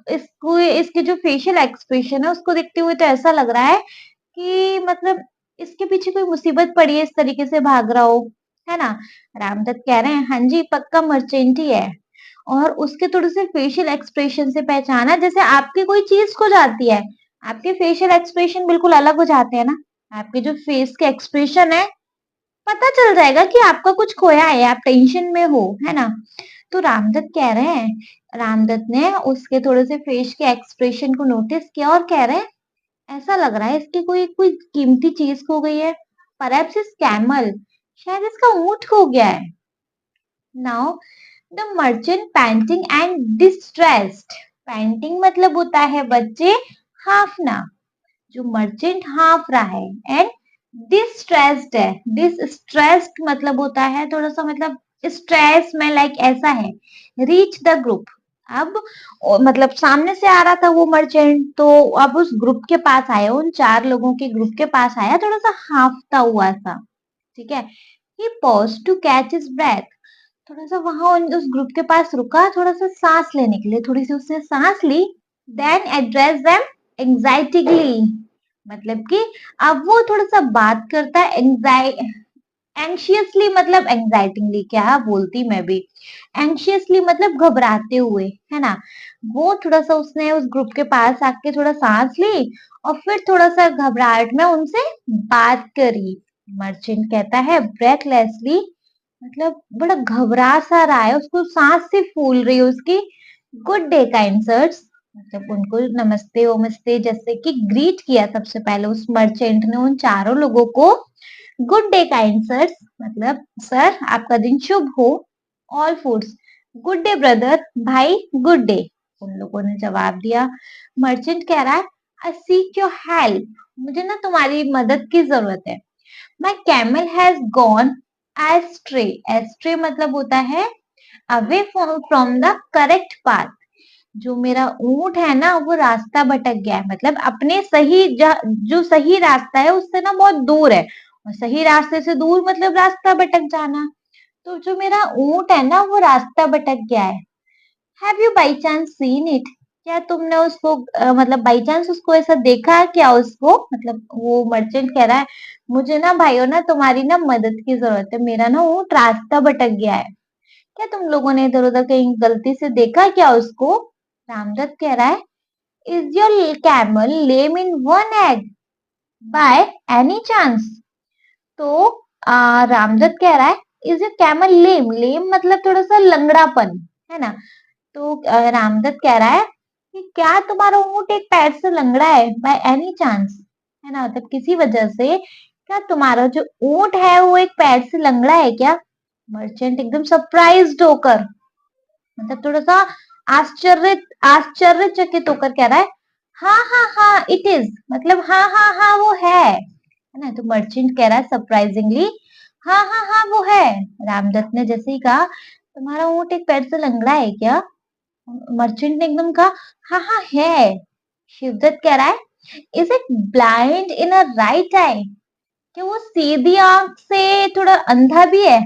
इसको, इसके जो फेशियल एक्सप्रेशन है उसको देखते हुए तो ऐसा लग रहा है कि मतलब इसके पीछे कोई मुसीबत पड़ी है, इस तरीके से भाग रहा हो, है ना। रामदत्त कह रहे हैं हाँ जी पक्का मर्चेंट ही है। और उसके थोड़े से फेशियल एक्सप्रेशन से पहचाना, जैसे आपकी कोई चीज खो जाती है, आपके फेशियल एक्सप्रेशन बिल्कुल अलग हो जाते हैं ना, आपके जो फेस के एक्सप्रेशन है, पता चल जाएगा कि आपका कुछ खोया है, आप टेंशन में हो, है ना। तो रामदत्त कह रहे हैं, रामदत्त ने उसके थोड़े से फेस के एक्सप्रेशन को नोटिस किया और कह रहे हैं ऐसा लग रहा है इसकी कोई कोई कीमती चीज खो गई है, परहैप्स इज कैमल, शायद इसका ऊंट खो गया है। Now the merchant painting and distressed, painting मतलब होता है बच्चे हाफना, जो मर्चेंट हाफ रहा है, एंड डिस्ट्रेस्ड है, डिस्ट्रेस्ड मतलब होता है थोड़ा सा, मतलब स्ट्रेस में, लाइक ऐसा है। रीच द ग्रुप, अब मतलब सामने से आ रहा था वो मर्चेंट, तो अब उस ग्रुप के पास आया, उन 4 लोगों के ग्रुप के पास आया, थोड़ा सा हाफता हुआ सा, ठीक है। He pause to catch his breath, थोड़ा सा वहां उस ग्रुप के पास रुका, थोड़ा सा सांस लेने के लिए, थोड़ी सी उसने सांस ली। देन एड्रेस देम एंग्जाइटिकली, मतलब कि अब वो थोड़ा सा बात करता है एंशियसली, मतलब एंग्जाइटिंगली क्या बोलती मैं भी, एंशियसली मतलब घबराते हुए, है ना। वो थोड़ा सा उसने उस ग्रुप के पास आके थोड़ा सांस ली और फिर थोड़ा सा घबराहट में उनसे बात करी। मर्चेंट कहता है ब्रेथलेसली, मतलब बड़ा घबरा सा रहा है, उसको सांस से फूल रही है उसकी। गुड डे काइंड सर्स, मतलब उनको नमस्ते ओमस्ते जैसे कि ग्रीट किया सबसे पहले उस मर्चेंट ने उन चारों लोगों को। गुड डे काइंड सर्स, मतलब सर आपका दिन शुभ हो। All foods, good day brother, भाई गुड डे, उन लोगों ने जवाब दिया। मर्चेंट कह रहा है आई सीक योर हेल्प, मुझे ना तुम्हारी मदद की जरूरत है। My camel has gone astray, astray मतलब होता है away from the correct path, जो मेरा ऊंट है ना वो रास्ता भटक गया है, मतलब अपने सही जो सही रास्ता है उससे ना बहुत दूर है, और सही रास्ते से दूर मतलब रास्ता भटक जाना। तो जो मेरा ऊंट है ना वो रास्ता भटक गया है। Have you by chance seen it, क्या तुमने उसको मतलब बाई चांस उसको ऐसा देखा है क्या उसको, मतलब वो मर्चेंट कह रहा है मुझे ना भाइयों ना तुम्हारी ना मदद की जरूरत है, मेरा ना ऊंट रास्ता भटक गया है, क्या तुम लोगों ने इधर उधर कहीं गलती से देखा क्या उसको। रामदत्त कह रहा है is your camel lame in one egg by any chance. तो रामदत्त कह रहा है इज योर कैमल लेम, लेम मतलब थोड़ा सा लंगड़ापन, है ना। तो रामदत्त कह रहा है कि क्या तुम्हारा ऊंट एक पैर से लंगड़ा है बाय एनी चांस, है ना, मतलब किसी वजह से क्या तुम्हारा जो ऊंट है वो एक पैर से लंगड़ा है क्या। मर्चेंट एकदम सरप्राइज्ड होकर, मतलब थोड़ा सा आश्चर्यचकित होकर कह रहा है हाँ हाँ हाँ इट इज, मतलब हाँ हाँ हाँ वो है ना। तो मर्चेंट कह रहा है सरप्राइजिंगली हाँ हाँ हाँ वो है। रामदत्त ने जैसे ही कहा तुम्हारा ऊंट एक पैर से लंगड़ा है क्या, मर्चेंट ने एकदम कहा हाँ हाँ है। शिवदत्त कह रहा है is it blind in a right I, कि वो सीधी आंख से थोड़ा अंधा भी है।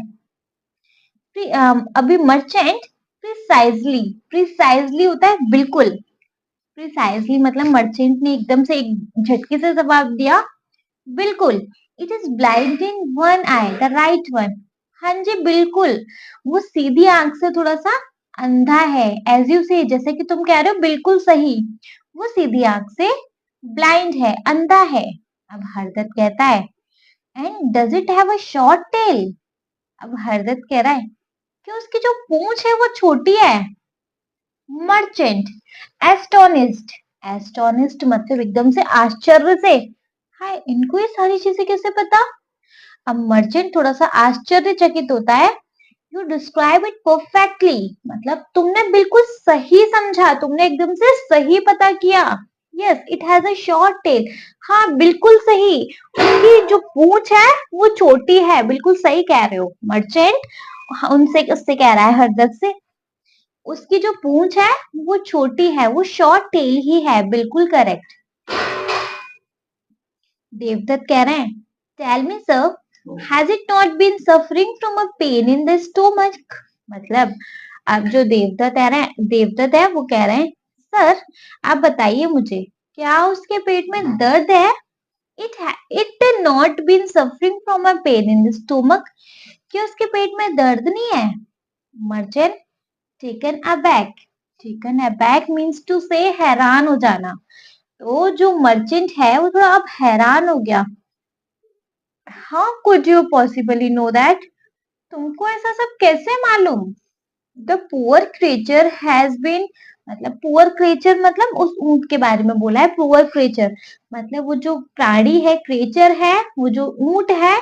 अभी मर्चेंट प्रिसाइजली, प्रिसाइजली होता है बिल्कुल, प्रिसाइजली मतलब मर्चेंट ने एकदम से एक झटके से जवाब दिया बिल्कुल। It is blind in one I the right one, हाँ जी बिल्कुल, वो सीधी आंख से थोड़ा सा अंधा है, एज यू से जैसे कि तुम कह रहे हो बिल्कुल सही, वो सीधी आंख से ब्लाइंड है, अंधा है। अब हरदत्त कहता है and does it have a short tail, अब हरदत्त कह रहा है कि उसकी जो पूंछ है वो छोटी है। मर्चेंट एस्टोनिस्ड, एस्टोनिस्ड मतलब एकदम से आश्चर्य से। हाय, इनको ये सारी चीजें कैसे पता? अब मर्चेंट थोड़ा सा आश्चर्यचकित होता है। यू डिस्क्राइब इट परफेक्टली, मतलब तुमने बिल्कुल सही समझा, तुमने एकदम से सही पता किया। Yes, it has a short tail. हाँ, बिल्कुल सही। उसकी जो पूंछ है वो छोटी है, बिल्कुल सही कह रहे हो मर्चेंट। उनसे उससे कह रहा है हरदत्त से, उसकी जो पूंछ है वो छोटी है, वो शॉर्ट टेल ही है, बिल्कुल करेक्ट। देवदत्त कह रहे हैं, tell me sir, has it not been suffering from a pain in the stomach? मतलब अब जो देवदत्त है वो कह रहे हैं, सर आप बताइए मुझे, क्या उसके पेट में दर्द है? It not been suffering from a pain in the stomach, क्या उसके पेट में दर्द नहीं है? Merchant taken aback. Taken aback means to से हैरान हो जाना। तो जो मर्चेंट है वो थोड़ा अब हैरान हो गया। How could you possibly know that? तुमको ऐसा सब कैसे मालूम? The poor creature has been, मतलब पुअर क्रिएचर मतलब उस ऊंट के बारे में बोला है पुअर क्रिएचर, मतलब वो जो प्राणी है, क्रिएचर है, वो जो ऊंट है,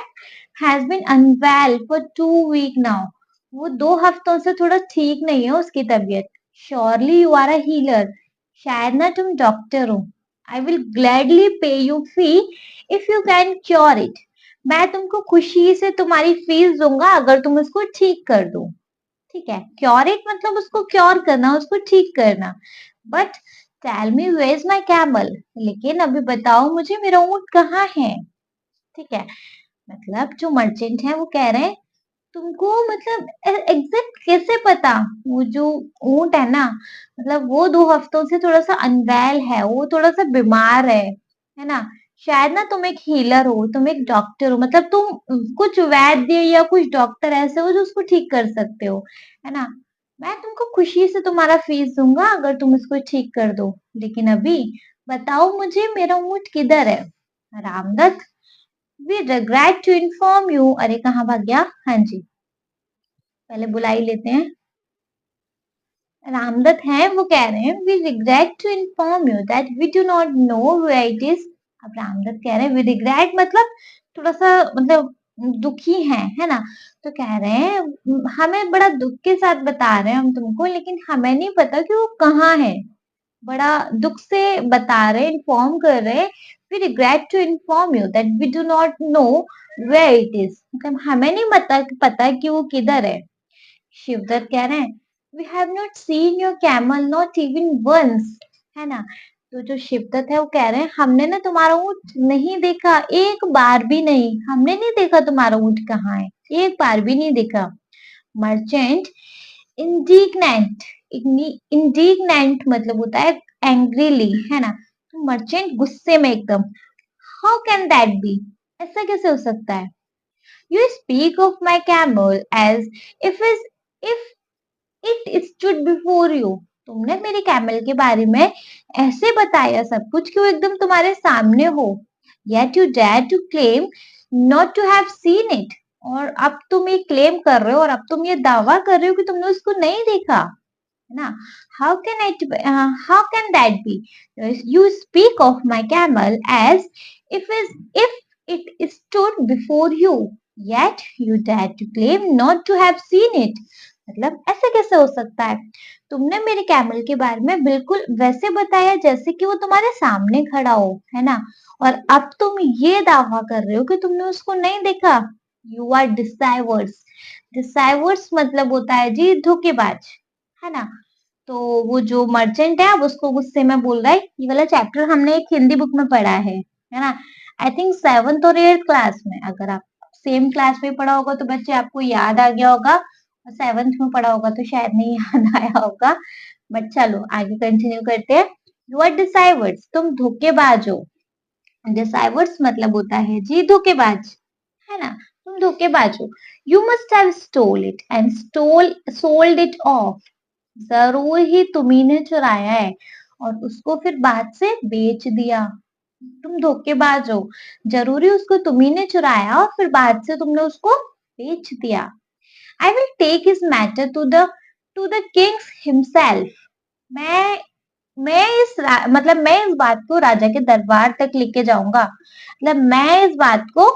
has been unwell for 2 week now. वो 2 हफ्तों से थोड़ा ठीक नहीं है उसकी तबीयत। Surely you are a healer, शायद ना तुम डॉक्टर हो। I will gladly pay you fee if you can cure it. मैं तुमको खुशी से तुम्हारी फीस दूंगा अगर तुम उसको ठीक कर दो। ठीक है, क्योर इट मतलब उसको क्योर करना, उसको ठीक करना। But tell me where is my camel, लेकिन अभी बताओ मुझे मेरा ऊंट कहाँ है? ठीक है, मतलब जो मर्चेंट है वो कह रहे हैं, तुमको मतलब एग्जैक्ट कैसे पता? वो जो ऊंट है ना, मतलब वो 2 हफ्तों से थोड़ा सा अनवेल है, वो थोड़ा सा बीमार है ना? शायद ना तुम एक हीलर हो, तुम एक डॉक्टर हो, मतलब तुम कुछ वैद्य या कुछ डॉक्टर ऐसे हो जो उसको ठीक कर सकते हो, है ना? मैं तुमको खुशी से तुम्हारा फीस दूंगा अगर तुम उसको ठीक कर दो, लेकिन अभी बताओ मुझे मेरा ऊंट किधर है? Ramdatt, we regret to inform you. अरे कहाँ भाग गया? हाँ जी, पहले बुला ही लेते हैं। रामदत्त हैं वो कह रहे हैं, we regret to inform you that we do not know where it is. अब रामदत्त कह रहे हैं वी रिग्रेट मतलब थोड़ा सा मतलब दुखी है ना? तो कह रहे हैं, हमें बड़ा दुख के साथ बता रहे हैं हम तुमको, लेकिन हमें नहीं पता कि वो कहाँ है। बड़ा दुख से बता रहे, इन्फॉर्म कर रहे हैं, we regret to inform you that we do not know where it is, मतलब हमें नहीं पता कि वो किधर है। शिवदत्त कह रहे हैं, we have not seen your camel not even once, है ना? तो जो शिवदत्त है वो कह रहे हैं, हमने ना तुम्हारा ऊंट नहीं देखा, एक बार भी नहीं, हमने नहीं देखा तुम्हारा ऊंट कहाँ है, एक बार भी नहीं देखा। मर्चेंट इंडिग्नेंट, इंडिग्नेंट मतलब होता है एंग्रीली, है ना? तो मर्चेंट गुस्से में एकदम, हाउ कैन दैट बी, ऐसा कैसे हो सकता है? You speak of my camel as if it stood before you, तुमने मेरे कैमल के बारे में ऐसे बताया सब कुछ कि वो एकदम तुम्हारे सामने हो। Yet you dare to claim not to have seen it, और अब तुम ये क्लेम कर रहे हो और अब तुम ये दावा कर रहे हो कि तुमने उसको नहीं देखा, है ना? How can that be? You speak of my camel as if it stood before you, yet you dare to claim not to have seen it. मतलब ऐसे कैसे हो सकता है? तुमने मेरे कैमल के बारे में बिल्कुल वैसे बताया जैसे कि वो तुम्हारे सामने खड़ा हो, है ना? और अब तुम ये दावा कर रहे हो कि तुमने उसको नहीं देखा। You are डिसाइवर्स। डिसाइवर्स मतलब होता है जी धोखेबाज, है ना? तो वो जो मर्चेंट है अब उसको गुस्से में बोल रहा है, ये वाला चैप्टर हमने एक हिंदी बुक में पढ़ा है ना? आई थिंक 7th और 8th क्लास में, अगर आप सेम क्लास में पढ़ा होगा तो बच्चे आपको याद आ गया होगा, और 7th में पढ़ा होगा तो शायद नहीं याद आया होगा। बट चलो आगे कंटिन्यू करते हैं। यू आर डिसाइवर्स, तुम धोखेबाज हो। डिसाइवर्स मतलब होता है जी धोखेबाज, है ना? तुम धोखेबाज हो। You must have stall it and sold it of, जरूर ही तुम्ही ने चुराया है और उसको फिर बाद से बेच दिया। तुम धोखेबाज हो, जरूरी उसको तुम्ही ने चुराया और फिर बाद से तुमने उसको बेच दिया। I will take his matter to the kings himself, मैं मतलब मैं इस बात को राजा के दरबार तक लेके जाऊंगा, मतलब मैं इस बात को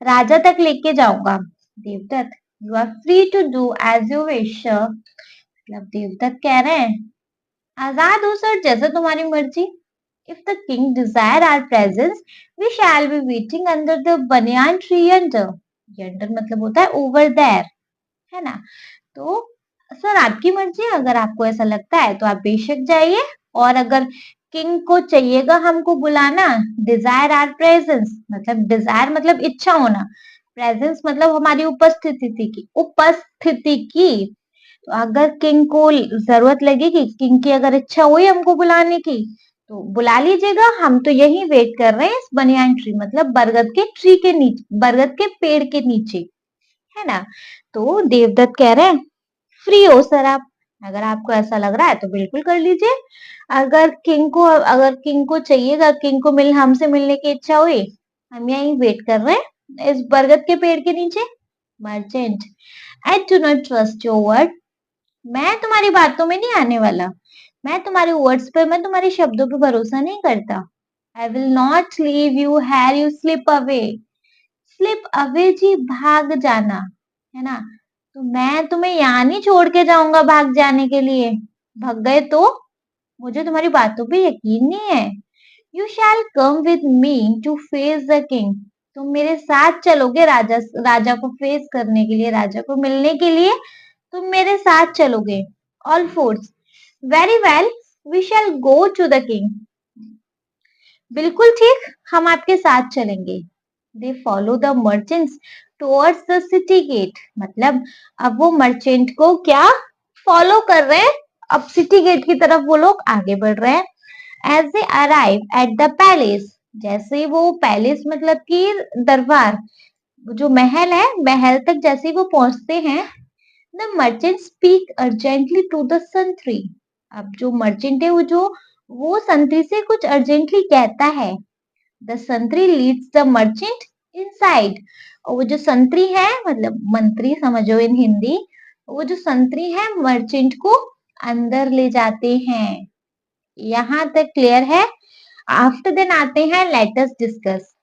राजा तक लेके जाऊंगा। Devdatt, you are free to do as you wish. मतलब देवदत्त कह रहे हैं आजाद हो सर, जैसे तुम्हारी मर्जी। If the king desire our presence we shall be waiting under the banyan tree yonder. Yonder मतलब होता है ओवर देयर, है ना। तो सर आपकी मर्जी है, अगर आपको ऐसा लगता है तो आप बेशक जाइए। और अगर किंग को चाहिएगा हमको बुलाना, डिजायर आर प्रेजेंस मतलब डिजायर मतलब इच्छा होना, प्रेजेंस मतलब हमारी उपस्थिति की। तो अगर किंग को जरूरत लगेगी, किंग की अगर इच्छा हुई हमको बुलाने की, तो बुला लीजिएगा। हम तो यही वेट कर रहे हैं इस बनियान ट्री मतलब बरगद के ट्री के नीचे, बरगद के पेड़ के नीचे, है ना। तो देवदत्त कह रहे हैं फ्री हो सर आप, अगर आपको ऐसा लग रहा है तो बिल्कुल कर लीजिए। अगर किंग को चाहिएगा, किंग को हमसे मिलने की इच्छा हुई, हम यहीं वेट कर रहे हैं इस बरगद के पेड़ के नीचे। Merchant, I do not trust your word. मैं तुम्हारी बातों में नहीं आने वाला, मैं तुम्हारे वर्ड्स पे, मैं तुम्हारे शब्दों पे भरोसा नहीं करता। I will not leave you here you slip away. Slip away जी भाग जाना, है ना। तो मैं तुम्हें यहाँ नहीं छोड़ के जाऊंगा भाग जाने के लिए, भाग गए तो मुझे तुम्हारी बातों पे यकीन नहीं है। You shall come with me to face the king. तुम मेरे साथ चलोगे राजा राजा को फेस करने के लिए, राजा को मिलने के लिए तुम मेरे साथ चलोगे। Of course, very well, we shall go to the king. बिल्कुल ठीक, हम आपके साथ चलेंगे। They follow the merchants towards the city gate. मतलब अब वो मर्चेंट को क्या फॉलो कर रहे हैं, अब सिटी गेट की तरफ वो लोग आगे बढ़ रहे हैं। As they arrive at the palace, जैसे ही वो पैलेस मतलब कि दरबार, जो महल है, महल तक जैसे ही वो पहुंचते हैं, the merchant speak urgently to the sentry. अब जो मर्चेंट है वो संतरी से कुछ अर्जेंटली कहता है। द संतरी लीड्स द मर्चेंट इनसाइड। और वो जो संतरी है मतलब मंत्री समझो इन हिंदी, वो जो संतरी है मर्चेंट को अंदर ले जाते हैं। यहाँ तक क्लियर है। आफ्टर देन आते हैं लेटस डिस्कस।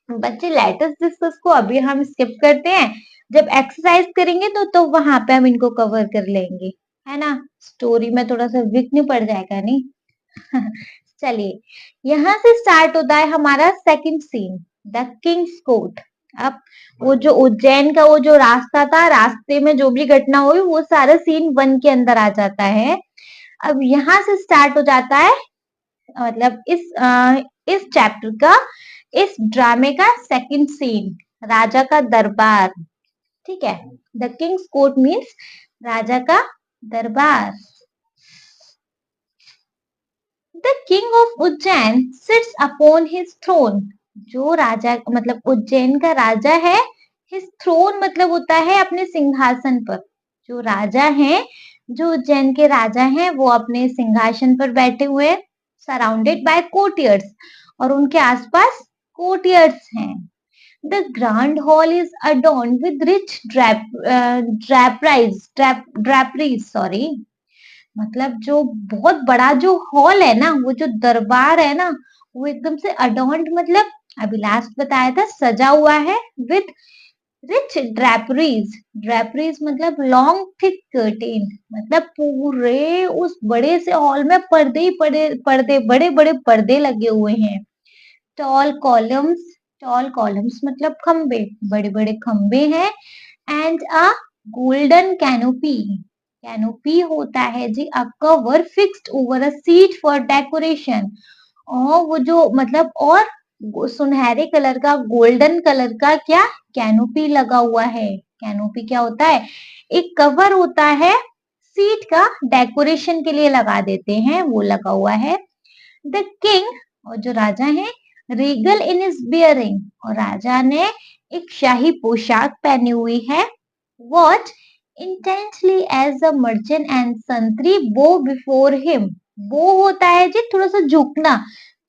बच्चे लेटस डिस्कस को अभी हम स्किप करते हैं, जब एक्सरसाइज करेंगे तो वहां पे हम इनको कवर कर लेंगे, है ना। स्टोरी में थोड़ा सा वीक नहीं पड़ जाएगा नहीं। चलिए, यहाँ से स्टार्ट होता है हमारा second scene, the Kings court. अब वो जो उज्जैन का वो जो रास्ता था, रास्ते में जो भी घटना हुई वो सारा सीन 1 के अंदर आ जाता है। अब यहाँ से स्टार्ट हो जाता है मतलब इस चैप्टर का, इस ड्रामे का सेकंड सीन, राजा का दरबार। ठीक है, द किंग्स कोर्ट मीन्स राजा का दरबार। The king of Ujjain sits upon his throne. जो राजा मतलब उज्जैन का राजा है, हिज थ्रोन मतलब होता है अपने सिंहासन पर। जो राजा हैं, जो उज्जैन के राजा हैं, वो अपने सिंहासन पर बैठे हुए, सराउंडेड बाय कोर्टियर्स, और उनके आसपास कोर्टियर्स हैं। The grand hall is adorned with rich draperies, sorry, मतलब जो बहुत बड़ा जो हॉल है ना, वो जो दरबार है ना, वो एकदम से अडॉन्ड मतलब अभी लास्ट बताया था सजा हुआ है विद रिच ड्रैपरीज। ड्रैपरीज मतलब लॉन्ग थिक कर्टेन, मतलब पूरे उस बड़े से हॉल में पर्दे ही पर्दे, बड़े बड़े पर्दे लगे हुए हैं। टॉल कॉलम्स, टॉल कॉलम्स मतलब खंबे, बड़े बड़े खंबे हैं। And a golden canopy, canopy होता है जी a cover fixed over a seat for decoration. और वो जो मतलब और सुनहरे कलर का, गोल्डन कलर का क्या कैनोपी लगा हुआ है। कैनोपी क्या होता है, एक कवर होता है सीट का, डेकोरेशन के लिए लगा देते हैं, वो लगा हुआ है। द किंग, और जो राजा है, रीगल इन इज बियरिंग, और राजा ने एक शाही पोशाक पहनी हुई है। Watch intensely as the merchant and sentry bow before him. बो होता है जी थोड़ा सा झुकना,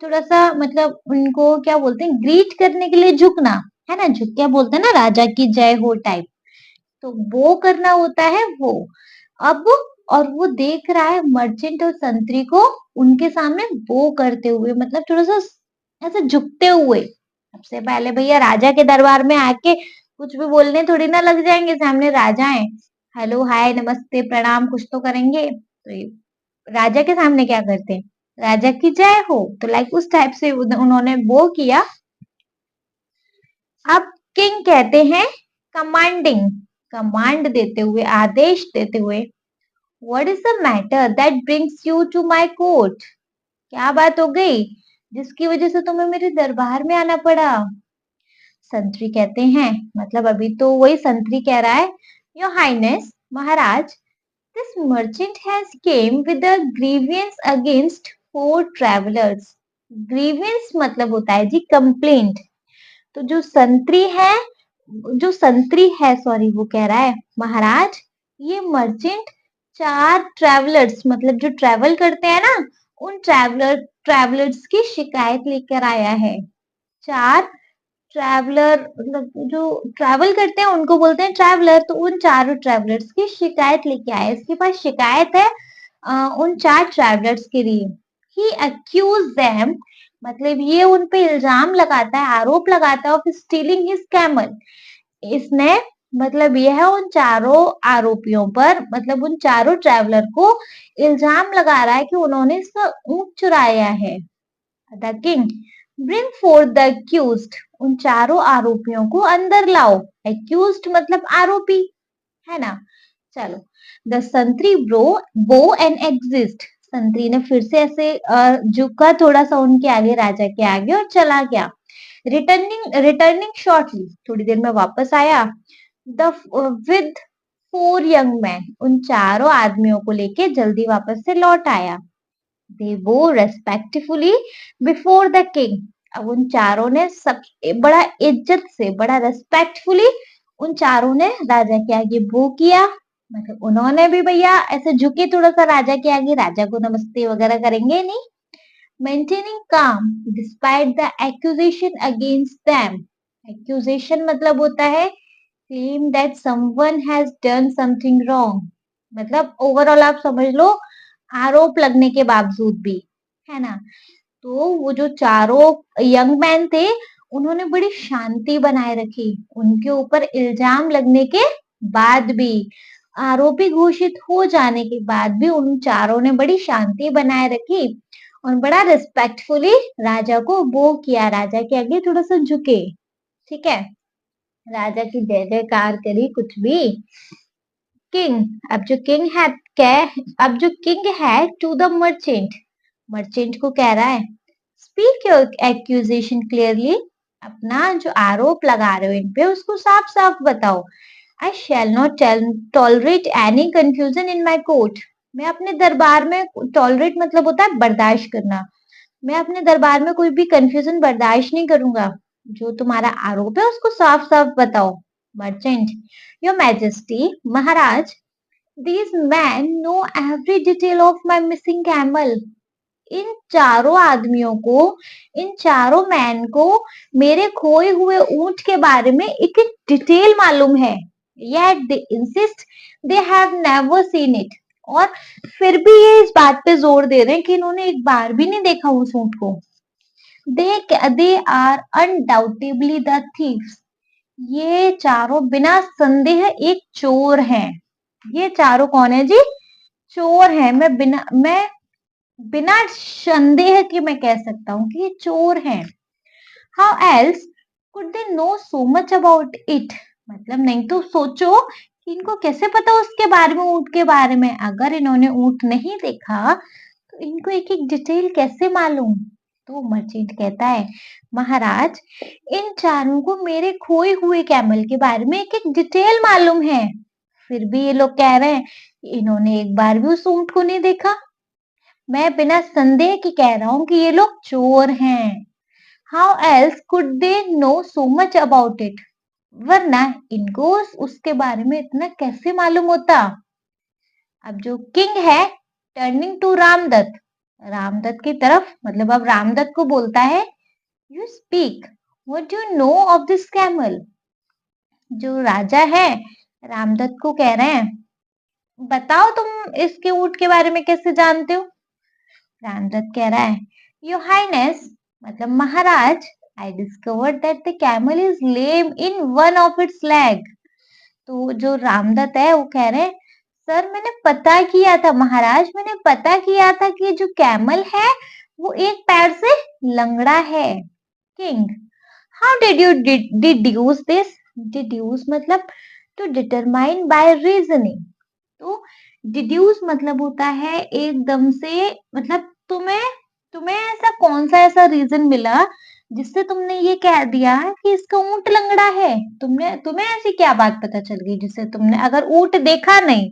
थोड़ा सा मतलब उनको क्या बोलते हैं, ग्रीट करने के लिए झुकना, है ना, झुक क्या बोलते हैं ना, राजा की जय हो टाइप। तो वो करना होता है वो। अब और वो देख रहा है मर्चेंट और संतरी को उनके सामने बो करते हुए, मतलब थोड़ा सा ऐसे झुकते हुए। सबसे पहले भैया राजा के दरबार में आके कुछ भी बोलने थोड़ी ना लग जाएंगे, सामने राजा है। हेलो हाय नमस्ते प्रणाम कुछ तो करेंगे। तो ये राजा के सामने क्या करते हैं, राजा की जय हो, तो लाइक उस टाइप से उन्होंने वो किया। अब किंग कहते हैं कमांडिंग, कमांड देते हुए, आदेश देते हुए, what is the matter that brings you to my court, क्या बात हो गई जिसकी वजह से तुम्हें मेरे दरबार में आना पड़ा। संतरी कहते हैं, मतलब अभी तो वही संतरी कह रहा है, your highness Maharaj, this merchant has come with a grievance against 4 travellers. Grievance मतलब होता है जी कंप्लेंट। तो जो संतरी है सॉरी, वो कह रहा है महाराज, ये मर्चेंट 4 ट्रैवलर्स मतलब जो ट्रैवल करते हैं ना, उन ट्रैवलर्स की शिकायत लेकर आया है। 4 ट्रैवलर मतलब जो ट्रैवल करते हैं उनको बोलते हैं ट्रैवलर, तो उन 4 ट्रैवलर्स की शिकायत लेके आया है। इसके पास शिकायत है उन 4 ट्रैवलर्स के लिए। ही अक्यूज देम, मतलब ये उन पे इल्जाम लगाता है, आरोप लगाता है ऑफ स्टीलिंग हिज कैमल। इसने मतलब यह उन चारों आरोपियों पर, मतलब उन चारों ट्रैवलर को इल्जाम लगा रहा है कि उन्होंने इसका ऊंट चुराया है। The king, bring fourth the accused, उन चारों आरोपियों को अंदर लाओ। अक्यूज्ड मतलब आरोपी, है ना। चलो, द संतरी ब्रो बो एंड एग्जिस्ट, संतरी ने फिर से ऐसे झुका थोड़ा सा उनके आगे, राजा के आगे, और चला गया। रिटर्निंग शॉर्टली, थोड़ी देर में वापस आया। द विद 4 यंग मैन, उन चारों आदमियों को लेके जल्दी वापस से लौट आया। दे वो रेस्पेक्टफुली बिफोर द किंग, अब उन चारों ने सब बड़ा इज्जत से, बड़ा रेस्पेक्टफुली उन चारों ने राजा के आगे वो किया। मतलब उन्होंने भी भैया ऐसे झुके थोड़ा सा राजा के आगे, राजा को नमस्ते वगैरह करेंगे नहीं। मेंटेनिंग काम despite the accusation against them, accusation मतलब होता है claim that someone has done something wrong, मतलब ओवरऑल आप समझ लो आरोप लगने के बावजूद भी, है ना। तो वो जो चारों यंग मैन थे उन्होंने बड़ी शांति बनाए रखी, उनके ऊपर इल्जाम लगने के बाद भी, आरोपी घोषित हो जाने के बाद भी उन चारों ने बड़ी शांति बनाए रखी और बड़ा रिस्पेक्टफुली राजा को वो किया, राजा के आगे थोड़ा सा झुके। ठीक है, राजा की जय जयकार करी कुछ भी। किंग, अब जो किंग है टू द मर्चेंट, मर्चेंट को कह रहा है, स्पीक योर एक्यूजेशन क्लियरली, अपना जो आरोप लगा रहे हो इन पे उसको साफ साफ बताओ। I shall not tolerate any confusion in my court, मैं अपने दरबार में, टॉलरेट मतलब होता है बर्दाश्त करना, मैं अपने दरबार में कोई भी कंफ्यूजन बर्दाश्त नहीं करूंगा। जो तुम्हारा आरोप है उसको साफ साफ बताओ। Merchant, your majesty Maharaj, these men know every detail of my missing camel, इन चारों आदमियों को, इन चारों मैन को मेरे खोए हुए ऊंट के बारे में एक एक डिटेल मालूम है। Yet they insist they have never seen it, और फिर भी ये इस बात पे जोर दे रहे हैं कि इन्होंने एक बार भी नहीं देखा उस ऊंट को। they are undoubtedly the thieves, ये चारों बिना संदेह एक चोर हैं। ये चारों कौन है जी, चोर है। मैं बिना संदेह के मैं कह सकता हूँ कि ये चोर हैं। How else could they know so much about it, मतलब नहीं तो सोचो कि इनको कैसे पता उसके बारे में, ऊंट के बारे में। अगर इन्होंने ऊंट नहीं देखा तो इनको एक एक डिटेल कैसे मालूम। तो मर्चेंट कहता है, महाराज, इन चारों को मेरे खोए हुए कैमल के बारे में एक एक डिटेल मालूम है, फिर भी ये लोग कह रहे हैं कि इन्होंने एक बार भी उस ऊंट को नहीं देखा। मैं बिना संदेह के कह रहा हूं कि ये लोग चोर हैं। How else could they know so much about it, वरना इनको उसके बारे में इतना कैसे मालूम होता। अब जो किंग है टर्निंग टू रामदत्त, रामदत्त की तरफ, मतलब अब रामदत्त को बोलता है, you speak, what you know of this camel. जो राजा है रामदत्त को कह रहे हैं, बताओ तुम इसके ऊँट के बारे में कैसे जानते हो? रामदत्त कह रहा है, योर हाइनेस मतलब महाराज, I discovered that the camel is lame in one of its leg. तो जो रामदत्त है वो कह रहे हैं, सर मैंने पता किया था महाराज, मैंने पता किया था कि जो कैमल है वो एक पैर से लंगड़ा है। King, how did you deduce this? Deduce मतलब टू डिटरमाइन बाय रीजनिंग। तो डिड्यूस मतलब होता है एकदम से, मतलब तुम्हें तुम्हें ऐसा कौन सा ऐसा रीजन मिला जिससे तुमने ये कह दिया कि इसका ऊंट लंगड़ा है? तुमने तुम्हें ऐसी क्या बात पता चल गई जिससे तुमने, अगर ऊंट देखा नहीं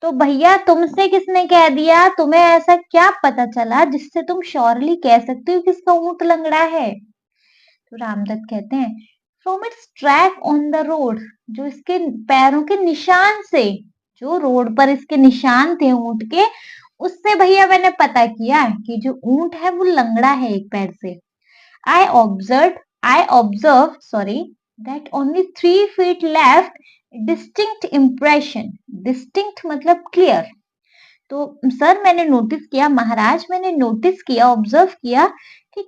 तो भैया तुमसे किसने कह दिया, तुम्हें ऐसा क्या पता चला जिससे तुम श्योरली कह सकते हो कि इसका ऊंट लंगड़ा है? तो रामदत्त कहते हैं, from its track on the road, जो इसके पैरों के निशान से, जो रोड पर इसके निशान थे ऊंट के, उससे भैया मैंने पता किया कि जो ऊंट है वो लंगड़ा है एक पैर से। I observed, I observed, sorry, that only 3 feet left distinct impression. Distinct मतलब clear। तो सर मैंने नोटिस किया, महाराज मैंने नोटिस किया, ऑब्जर्व किया कि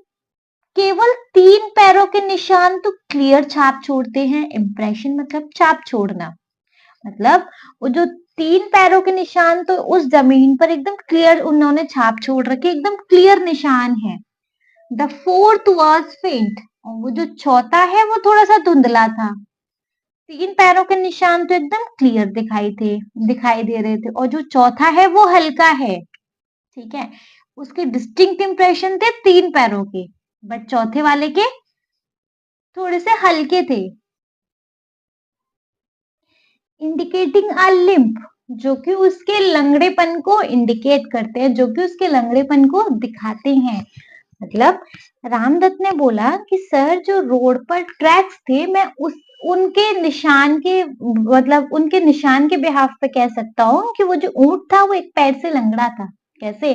केवल 3 पैरों के निशान तो क्लियर छाप छोड़ते हैं। इम्प्रेशन मतलब छाप छोड़ना, मतलब वो जो 3 पैरों के निशान तो उस जमीन पर एकदम क्लियर उन्होंने छाप छोड़ रखे, एकदम क्लियर निशान है। द फोर्थ वॉज फेंट, और वो जो चौथा है वो थोड़ा सा धुंधला था। 3 पैरों के निशान तो एकदम क्लियर दिखाई दे रहे थे, और जो चौथा है वो हल्का है। ठीक है, उसके डिस्टिंक्ट इंप्रेशन थे 3 पैरों के, बट चौथे वाले के थोड़े से हल्के थे। इंडिकेटिंग अ लिम्प, जो कि उसके लंगड़ेपन को इंडिकेट करते हैं, जो कि उसके लंगड़ेपन को दिखाते हैं। मतलब रामदत्त ने बोला कि सर जो रोड पर ट्रैक्स थे, मैं उस उनके निशान के, मतलब उनके निशान के बिहाफ पे कह सकता हूँ कि वो जो ऊंट था वो एक पैर से लंगड़ा था। कैसे?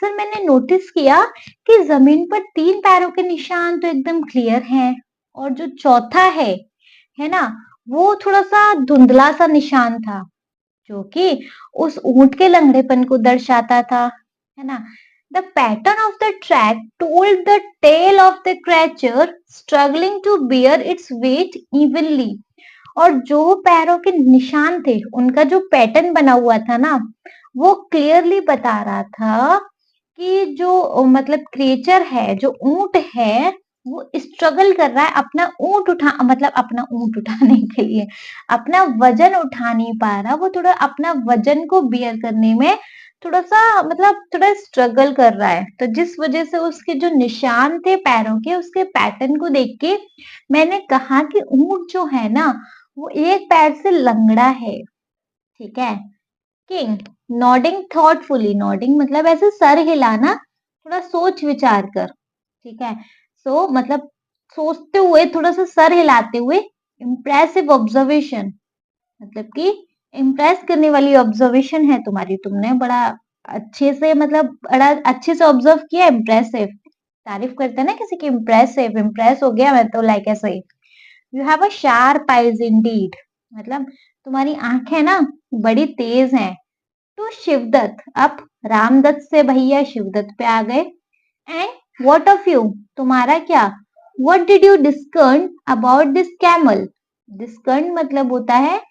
सर मैंने नोटिस किया कि जमीन पर 3 पैरों के निशान तो एकदम क्लियर हैं, और जो चौथा है ना, वो थोड़ा सा धुंधला सा निशान था, जो कि उस ऊंट के लंगड़ेपन को दर्शाता था, है ना। The pattern of the track told the tale of the creature struggling to bear its weight evenly। और जो पैरों के निशान थे, उनका जो पैटर्न बना हुआ था ना, वो क्लियरली बता रहा था कि जो मतलब क्रिएचर है, जो ऊंट है, वो स्ट्रगल कर रहा है अपना ऊंट उठा, मतलब अपना ऊंट उठाने के लिए अपना वजन उठा नहीं पा रहा, वो थोड़ा अपना वजन को बियर करने में थोड़ा सा, मतलब थोड़ा स्ट्रगल कर रहा है। तो जिस वजह से उसके जो निशान थे पैरों के, उसके पैटर्न को देख के मैंने कहा कि ऊंट जो है ना वो एक पैर से लंगड़ा है। ठीक है। किंग, नॉडिंग थॉटफुली, नॉडिंग मतलब ऐसे सर हिलाना, थोड़ा सोच विचार कर। ठीक है। सो मतलब सोचते हुए, थोड़ा सा सर हिलाते हुए। इम्प्रेसिव ऑब्जर्वेशन मतलब कि इम्प्रेस करने वाली ऑब्जर्वेशन है तुम्हारी, तुमने बड़ा अच्छे से, मतलब बड़ा अच्छे से ऑब्जर्व किया। इम्प्रेसिव, तारीफ करते हैं ना किसी की, इम्प्रेसिव, इम्प्रेस हो गया मैं तो, लाइक ऐसे ही। You have a sharp eyes indeed, मतलब तुम्हारी आंखें ना बड़ी तेज हैं। टू शिवदत्त, अब रामदत्त से भैया शिवदत्त पे आ गए। एंड व्हाट ऑफ यू, तुम्हारा क्या? What did you discern about this camel? Discern मतलब होता है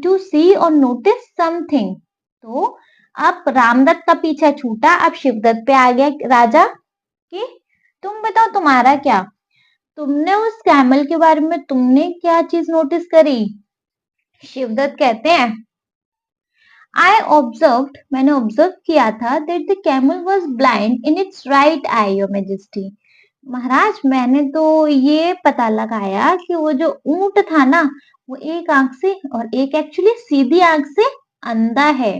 टू सी और नोटिस समथिंग। तो अब रामदत्त का पीछा छूटा, अब शिवदत्त पे आ गया राजा कि तुम बताओ तुम्हारा क्या, तुमने उस कैमल के बारे में तुमने क्या चीज नोटिस करी? शिवदत्त कहते हैं, आई ऑब्जर्व्ड, मैंने ऑब्जर्व किया था that the camel was blind in its right eye, your majesty. महाराज मैंने तो ये पता लगाया कि वो जो ऊंट था ना, वो एक आंख से और एक एक्चुअली सीधी आंख से अंधा है।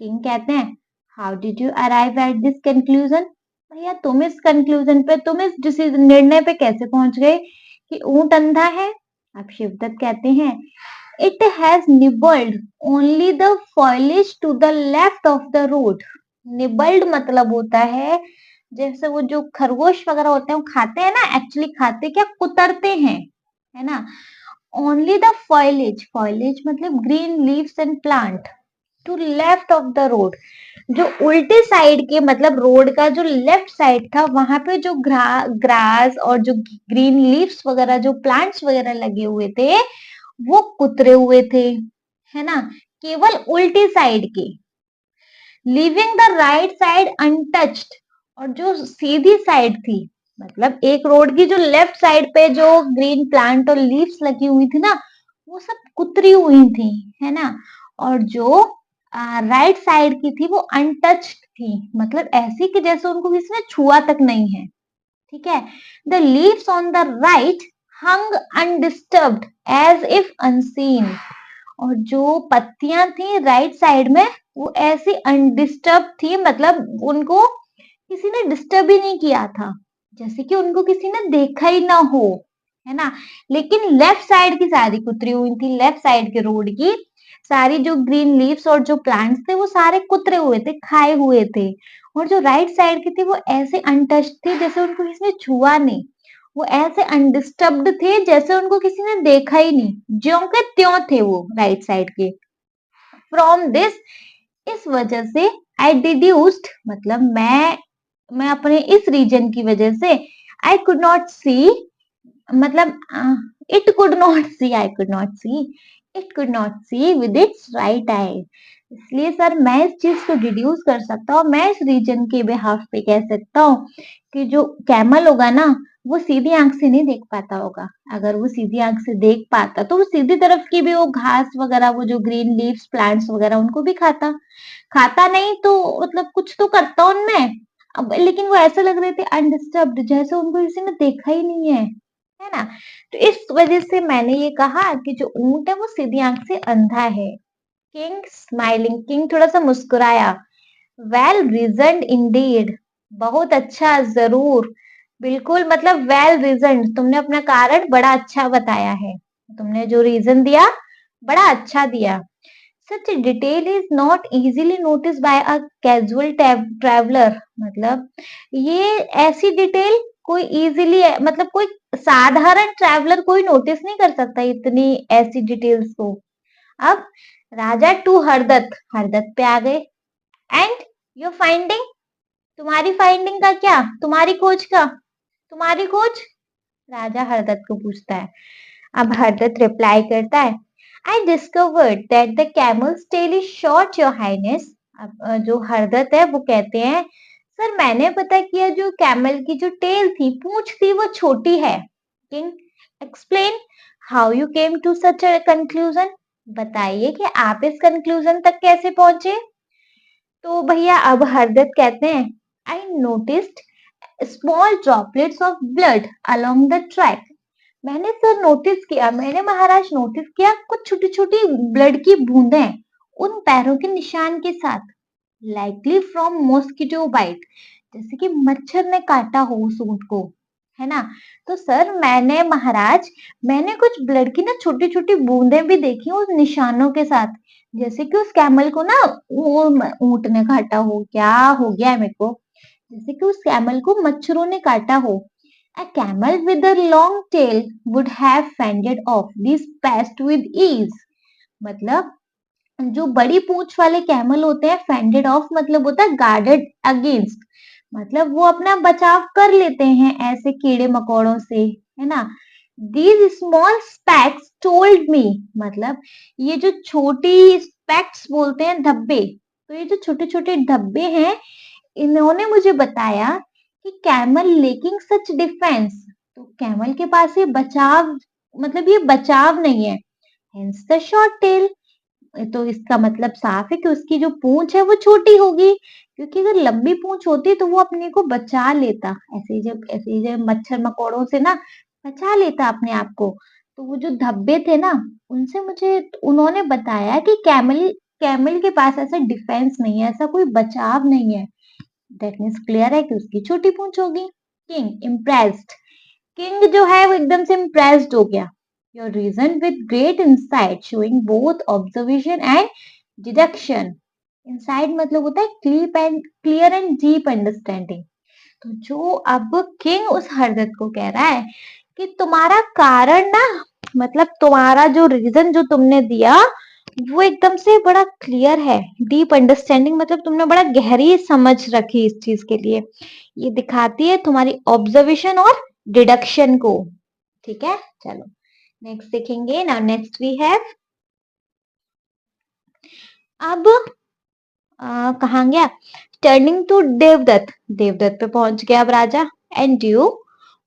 किंग कहते हैं, how did you arrive at this conclusion? भैया तुम इस कंक्लूजन पे, तुम इस डिसीजन, निर्णय पे कैसे पहुंच गए कि ऊंट अंधा है? अब शिवदत्त कहते हैं, it has nibbled only the foliage to the left of the road. Nibbled मतलब होता है जैसे वो जो खरगोश वगैरह होते हैं वो खाते हैं ना, एक्चुअली खाते क्या, कुतरते हैं, है ना। ओनली द फॉइलेज, फॉइलेज मतलब green leaves and plant, to left of the road, जो उल्टे साइड के मतलब रोड का जो लेफ्ट साइड था वहां पे जो ग्रास और जो ग्रीन लीव्स वगैरह जो प्लांट्स वगैरह लगे हुए थे वो कुतरे हुए थे, है ना, केवल उल्टी साइड के, leaving the right side untouched, और जो सीधी साइड थी मतलब एक रोड की जो लेफ्ट साइड पे जो ग्रीन प्लांट और लीव्स लगी हुई थी ना वो सब कुतरी हुई थी, है ना, और जो राइट साइड की थी वो अनटच्ड थी, मतलब ऐसी कि जैसे उनको किसी ने छुआ तक नहीं है, ठीक है। The leaves on the right hung undisturbed as if unseen, और जो पत्तियां थी राइट साइड में वो ऐसी अनडिस्टर्ब थी, मतलब उनको किसी ने डिस्टर्ब ही नहीं किया था, जैसे कि उनको किसी ने देखा ही ना हो, है ना। लेकिन लेफ्ट साइड की सारी कुतरी हुई थी, लेफ्ट साइड के रोड की सारी जो ग्रीन लीव्स और जो प्लांट्स थे वो सारे कुतरे हुए थे, खाए हुए थे, और जो राइट साइड की थी वो ऐसे अनटच्ड थी जैसे उनको किसी ने छुआ नहीं, वो ऐसे अनडिस्टर्ब्ड थे जैसे उनको किसी ने देखा ही नहीं, ज्यों के त्यों थे वो राइट साइड के। फ्रॉम दिस, इस वजह से आई डिड्यूस्ड, मतलब मैं अपने इस रीजन की वजह से आई कुड नॉट सी, मतलब it could not see, I could not see, it could not see with its right eye, इसलिए सर मैं इस चीज को डिड्यूस कर सकता हूँ, मैं इस रीजन के बिहाफ पे कह सकता हूँ कि जो कैमल होगा ना वो सीधी आंख से नहीं देख पाता होगा, अगर वो सीधी आंख से देख पाता तो वो सीधी तरफ की भी वो घास वगैरह वो जो ग्रीन लीव्स प्लांट्स वगैरह उनको भी खाता, खाता नहीं तो मतलब कुछ तो करता उनमें, अब लेकिन वो ऐसे लग रहे थे अनडिस्टर्ब्ड जैसे उनको किसी ने देखा ही नहीं है ना। तो इस वजह से मैंने ये कहा कि जो ऊंट है वो सीधी आंख से अंधा है। किंग स्माइलिंग, किंग थोड़ा सा मुस्कुराया, वेल रीजन्ड इंडीड, बहुत अच्छा, जरूर, बिल्कुल, मतलब वेल रीजन्ड, तुमने अपना कारण बड़ा अच्छा बताया है, तुमने जो रीजन दिया बड़ा अच्छा दिया। Such detail is not easily notice by a casual traveller, मतलब ये ऐसी डिटेल कोई इजीली मतलब कोई साधारण ट्रैवलर कोई नोटिस नहीं कर सकता इतनी ऐसी डिटेल्स को। अब राजा टू हरदत्त, हरदत्त पे आ गए, एंड योर फाइंडिंग, तुम्हारी फाइंडिंग का क्या, तुम्हारी खोज का, तुम्हारी खोज, राजा हरदत्त को पूछता है। अब हरदत्त रिप्लाई करता है, I discovered that the camels tail is short your highness. अब जो हरदत्त है वो कहते हैं, सर मैंने पता किया जो कैमल की जो टेल थी पूंछ थी वो छोटी है। King explain how you came to such a conclusion, बताइए कि आप इस कंक्लूजन तक कैसे पहुंचे। तो भैया अब हरदत्त कहते हैं, I noticed small droplets of blood along the track, मैंने सर नोटिस किया, मैंने महाराज नोटिस किया कुछ छोटी छोटी ब्लड की बूंदें उन पैरों के निशान के साथ, लाइकली फ्रॉम मॉस्किटो बाइट, जैसे कि मच्छर ने काटा हो उस ऊंट को, है ना। तो सर मैंने महाराज मैंने कुछ ब्लड की ना छोटी छोटी बूंदें भी देखी उस निशानों के साथ, जैसे कि उस कैमल को ना वो ऊंट ने काटा हो, क्या हो गया है मेरे को, जैसे कि उस कैमल को मच्छरों ने काटा हो। A camel with a long tail would have fended off this pest with ease, मतलब जो बड़ी पूंछ वाले कैमल होते हैं फेंडेड ऑफ मतलब होता है गार्डेड अगेंस्ट, मतलब वो अपना बचाव कर लेते हैं ऐसे कीड़े मकोड़ों से, है ना। These small specs told me, मतलब ये जो छोटी स्पैक्स बोलते हैं धब्बे, तो ये जो छोटे छोटे धब्बे हैं इन्होंने मुझे बताया कि कैमल लेकिंग सच डिफेंस, तो कैमल के पास ये बचाव मतलब ये बचाव नहीं है, हेंस द शॉर्ट टेल, तो इसका मतलब साफ है कि उसकी जो पूंछ है वो छोटी होगी, क्योंकि अगर लंबी पूंछ होती तो वो अपने को बचा लेता, ऐसे जब मच्छर मकोड़ों से ना बचा लेता अपने आप को। तो वो जो धब्बे थे ना उनसे मुझे उन्होंने बताया कि कैमल कैमल के पास ऐसा डिफेंस नहीं है, ऐसा कोई बचाव नहीं है, दैट मीन्स क्लियर है कि उसकी छोटी पूंछ होगी। किंग इम्प्रेस्ड, किंग जो है वो एकदम से इम्प्रेस्ड हो गया। Your reason with great insight showing both observation and deduction, insight मतलब होता है क्लियर एंड डीप अंडरस्टैंडिंग। तो जो अब किंग उस हरदत्त को कह रहा है कि तुम्हारा कारण ना मतलब तुम्हारा जो रीजन जो तुमने दिया वो एकदम से बड़ा क्लियर है। डीप अंडरस्टैंडिंग मतलब तुमने बड़ा गहरी समझ रखी इस चीज के लिए। ये दिखाती है तुम्हारी ऑब्जर्वेशन और डिडक्शन को। ठीक है, चलो नेक्स्ट देखेंगे। नाउ नेक्स्ट वी हैव, अब कहाँ गया, टर्निंग टू देवदत्त। देवदत्त पे पहुंच गया अब राजा। And you,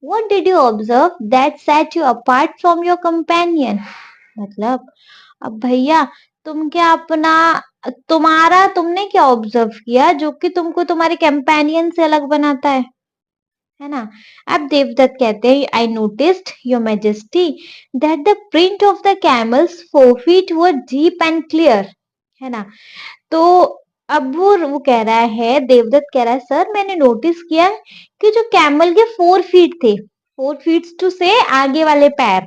what did you observe that set you apart from your companion. मतलब अब भैया तुम क्या अपना, तुम्हारा तुमने क्या ऑब्जर्व किया जो कि तुमको तुम्हारे कंपेनियन से अलग बनाता है ना। अब देवदत्त कहते हैं, I noticed your majesty that the print of the camels forefeet were deep and clear, है ना। तो अब वो कह रहा है, देवदत्त कह रहा है, सर मैंने नोटिस किया कि जो कैमल के 4 फीट थे, 4 फीट टू से आगे वाले पैर,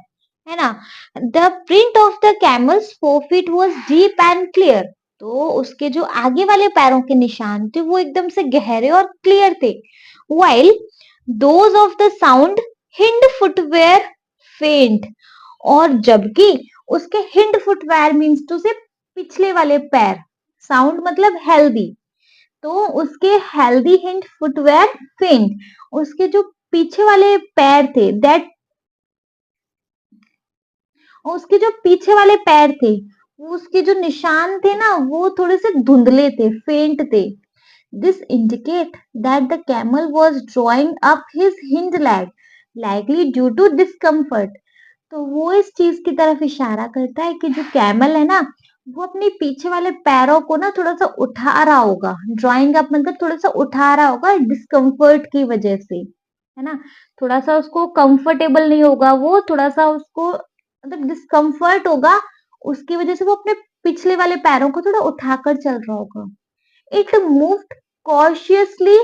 है ना, the print of the camels 4 feet was deep and clear. तो उसके जो आगे वाले पैरों के निशान थे वो एकदम से गहरे और क्लियर थे। While those of the sound hind footwear फेंट, और जबकि उसके हिंड फुटवेयर मीन्स टू से पिछले वाले पैर, साउंड मतलब हेल्दी, तो उसके हेल्दी हिंड फुटवेयर फेंट, उसके जो पीछे वाले पैर थे दैट, उसके जो पीछे वाले पैर थे वो उसके जो निशान थे ना वो थोड़े से धुंधले थे, फेंट थे। This indicate that the camel was drawing up his hind leg likely due to discomfort. तो वो इस चीज की तरफ इशारा करता है कि जो कैमल है ना वो अपने पीछे वाले पैरों को ना थोड़ा सा उठा रहा होगा। ड्राइंग अप मतलब थोड़ा सा उठा रहा होगा डिस्कम्फर्ट की वजह से, है ना। थोड़ा सा उसको कंफर्टेबल नहीं होगा, वो थोड़ा सा उसको मतलब डिस्कम्फर्ट होगा, उसकी वजह से वो अपने पिछले वाले पैरों को थोड़ा उठाकर चल रहा होगा। It moved cautiously,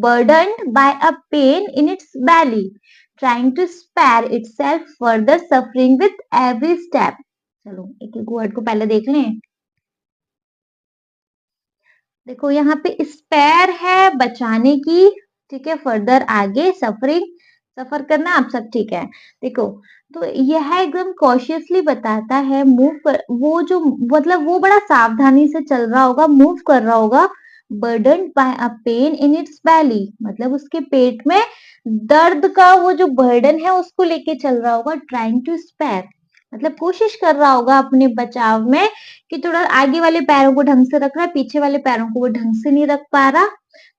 burdened by a pain in its belly, trying to spare itself further suffering with every step. चलो एक एक वर्ड को पहले देख लें। देखो यहाँ पे स्पेयर है बचाने की, ठीक है, फर्दर आगे सफरिंग, सफर करना, आप सब ठीक है। देखो तो यह एकदम कॉशियसली बताता है, मूव कर, वो जो मतलब वो बड़ा सावधानी से चल रहा होगा, मूव कर रहा होगा। Burden by a pain in its belly, मतलब उसके पेट में दर्द का वो जो बर्डन है उसको लेके चल रहा होगा। ट्राइंग टू स्पेयर मतलब कोशिश कर रहा होगा अपने बचाव में कि थोड़ा आगे वाले पैरों को ढंग से रख रहा है, पीछे वाले पैरों को वो ढंग से नहीं रख पा रहा।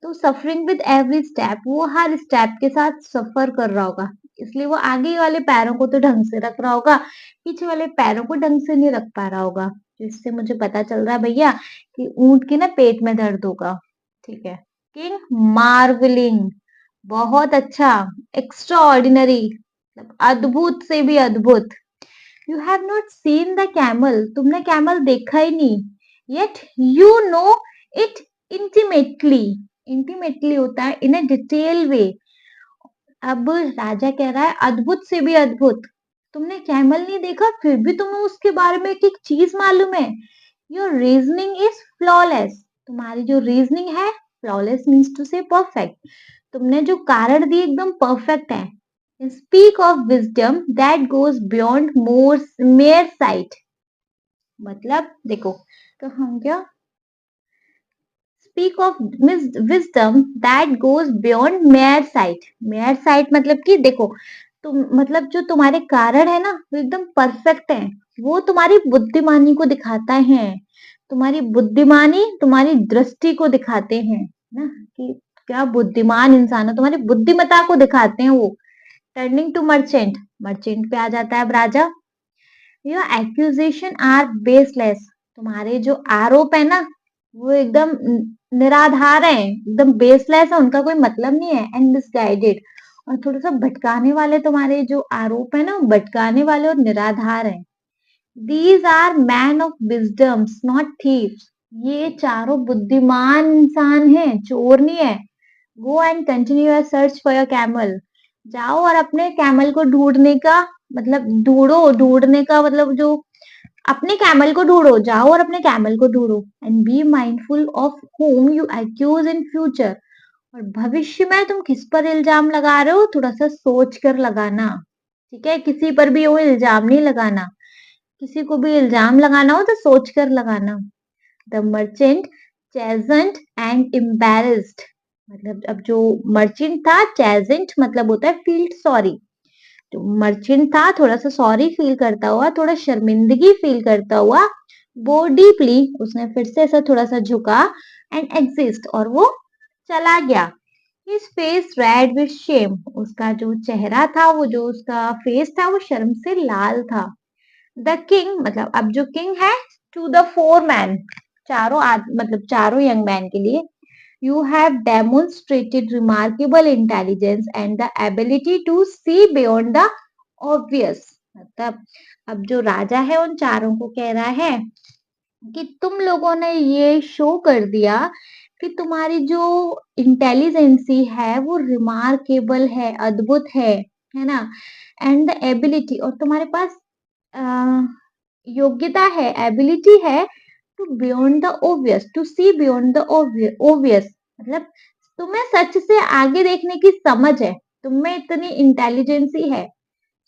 तो सफरिंग विद एवरी स्टेप, वो हर स्टेप के साथ सफर कर रहा होगा, इसलिए वो आगे वाले पैरों को तो ढंग से रख रहा होगा, पीछे वाले पैरों को ढंग से नहीं रख पा रहा होगा। जिससे मुझे पता चल रहा है भैया कि ऊंट के ना पेट में दर्द होगा। ठीक है। किंग मार्वलिंग, बहुत अच्छा, एक्स्ट्रा ऑर्डिनरी, अद्भुत से भी अद्भुत। You have not seen the camel, तुमने कैमल देखा ही नहीं। Yet you know it intimately, intimately होता है इन अ डिटेल वे। अब राजा कह रहा है अद्भुत से भी अद्भुत, तुमने कैमल नहीं देखा फिर भी तुम्हें उसके बारे में एक एक चीज मालूम है। योर रीजनिंग इज फ्लॉलेस, तुम्हारी जो रीजनिंग है, फ्लॉलेस मीन्स टू से परफेक्ट, तुमने जो कारण दिए एकदम परफेक्ट है। Speak of wisdom that goes beyond more mayor site, मतलब देखो कहाँ गया, speak of wisdom that goes beyond mayor site. Mayor site मतलब कि देखो तुम मतलब जो तुम्हारे कारण है ना वो एकदम परफेक्ट है, वो तुम्हारी बुद्धिमानी को दिखाता है, तुम्हारी बुद्धिमानी तुम्हारी दृष्टि को दिखाते हैं ना, कि क्या बुद्धिमान इंसान है, तुम्हारी बुद्धिमता को दिखाते हैं वो। टर्निंग टू मर्चेंट, मर्चेंट पे आ जाता है अब राजा। योर एक्यूजेशन आर बेसलेस, तुम्हारे जो आरोप है ना वो एकदम निराधार है, एकदम बेसलेस है, उनका कोई मतलब नहीं है। एंड मिसगाइडेड, और थोड़ा सा भटकाने वाले, तुम्हारे जो आरोप है ना वो भटकाने वाले और निराधार है। These are man of wisdoms not thieves, ये चारों बुद्धिमान इंसान हैं, चोर नहीं है। Go and continue your search for your camel, जाओ और अपने कैमल को ढूंढने का मतलब ढूंढो, ढूंढने का मतलब जो अपने कैमल को ढूंढो, जाओ और अपने कैमल को ढूंढो। And be mindful of whom you accuse in future, और भविष्य में तुम किस पर इल्जाम लगा रहे हो थोड़ा सा सोच कर लगाना, ठीक है, किसी पर भी वो इल्जाम नहीं लगाना किसी को भी इल्जाम लगाना हो तो सोच कर लगाना। द मर्चेंट चेजेंट एंड एम्बेरेस्ड, मतलब अब जो मर्चेंट था, चेजेंट मतलब होता है फील सॉरी, जो मर्चेंट था थोड़ा सा सॉरी फील करता हुआ, थोड़ा शर्मिंदगी फील करता हुआ, वो डीपली उसने फिर से ऐसा थोड़ा सा झुका एंड एग्जिस्ट, और वो चला गया। His face red with shame, उसका जो चेहरा था, वो जो उसका फेस था वो शर्म से लाल था। द किंग, मतलब अब जो किंग है, टू द फोर मैन, मतलब चारों यंग मैन के लिए, you have demonstrated remarkable intelligence and the ability to see beyond the obvious. मतलब अब जो राजा है उन चारों को कह रहा है कि तुम लोगों ने ये शो कर दिया कि तुम्हारी जो इंटेलिजेंसी है वो रिमार्केबल है, अद्भुत है ना, एंड द एबिलिटी, और तुम्हारे पास अ, योग्यता है, एबिलिटी है to beyond the obvious, to see beyond the obvious, मतलब तुम्हें सच से आगे देखने की समझ है, तुम्हें इतनी इंटेलिजेंसी है।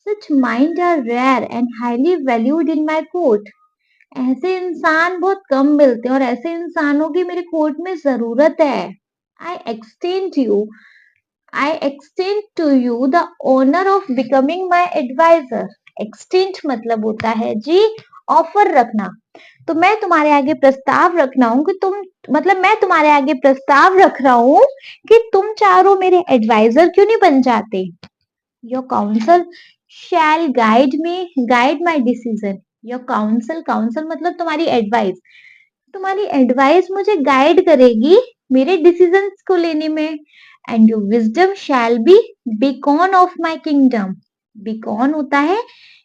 Such mind are rare and highly valued in my court, ऐसे इंसान बहुत कम मिलते हैं और ऐसे इंसानों की मेरे कोर्ट में जरूरत है। I extend you I extend to you the honour of becoming my adviser. Extend मतलब होता है जी ऑफर रखना। तो मैं तुम्हारे आगे प्रस्ताव रख रहा हूँ कि तुम, मतलब मैं तुम्हारे आगे प्रस्ताव रख रहा हूँ कि तुम चारों मेरे एडवाइजर क्यों नहीं बन जाते। Your counsel shall guide my decision. Your counsel, counsel मतलब तुम्हारी एडवाइस, तुम्हारी एडवाइस मुझे गाइड करेगी मेरे डिसीजंस को लेने में। And your wisdom shall be beacon of my kingdom. Beacon होता है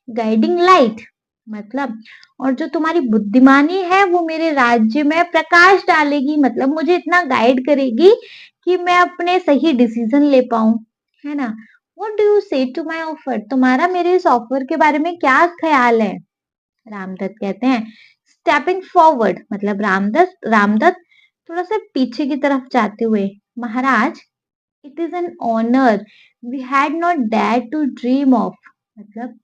गाइडिंग लाइट, मतलब, और जो तुम्हारी बुद्धिमानी है वो मेरे राज्य में प्रकाश डालेगी, मतलब मुझे इतना गाइड करेगी कि मैं अपने सही डिसीजन ले पाऊं, है ना। व्हाट डू यू से टू माई ऑफर, तुम्हारा मेरे इस ऑफर के बारे में क्या ख्याल है। रामदत्त कहते हैं स्टेपिंग फॉरवर्ड, मतलब रामदत्त थोड़ा सा पीछे की तरफ जाते हुए, महाराज it is an honour we had not dare to dream of, मतलब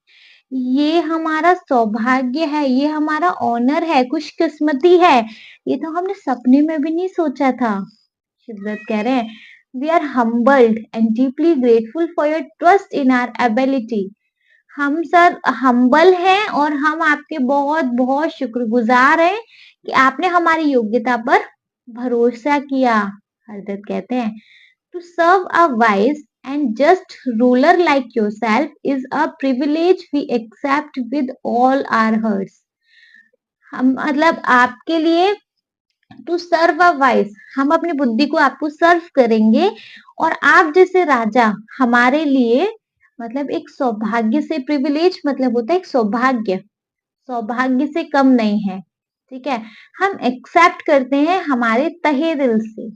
ये हमारा सौभाग्य है, ये हमारा ऑनर है, खुशकिस्मती है, ये तो हमने सपने में भी नहीं सोचा था। शिवदत्त कह रहे हैं we are humbled and deeply grateful for your trust in our ability. हम सर हम्बल हैं और हम आपके बहुत बहुत शुक्रगुजार हैं कि आपने हमारी योग्यता पर भरोसा किया। हरदत्त कहते हैं to serve a wise and just ruler like yourself is a privilege we accept with all our hearts. हम, मतलब आपके लिए टू सर्व अ वाइज, हम अपनी बुद्धि को आपको सर्व करेंगे, और आप जैसे राजा हमारे लिए, मतलब एक सौभाग्य से, प्रिविलेज मतलब होता है एक सौभाग्य, सौभाग्य से कम नहीं है, ठीक है, हम एक्सेप्ट करते हैं हमारे तहे दिल से।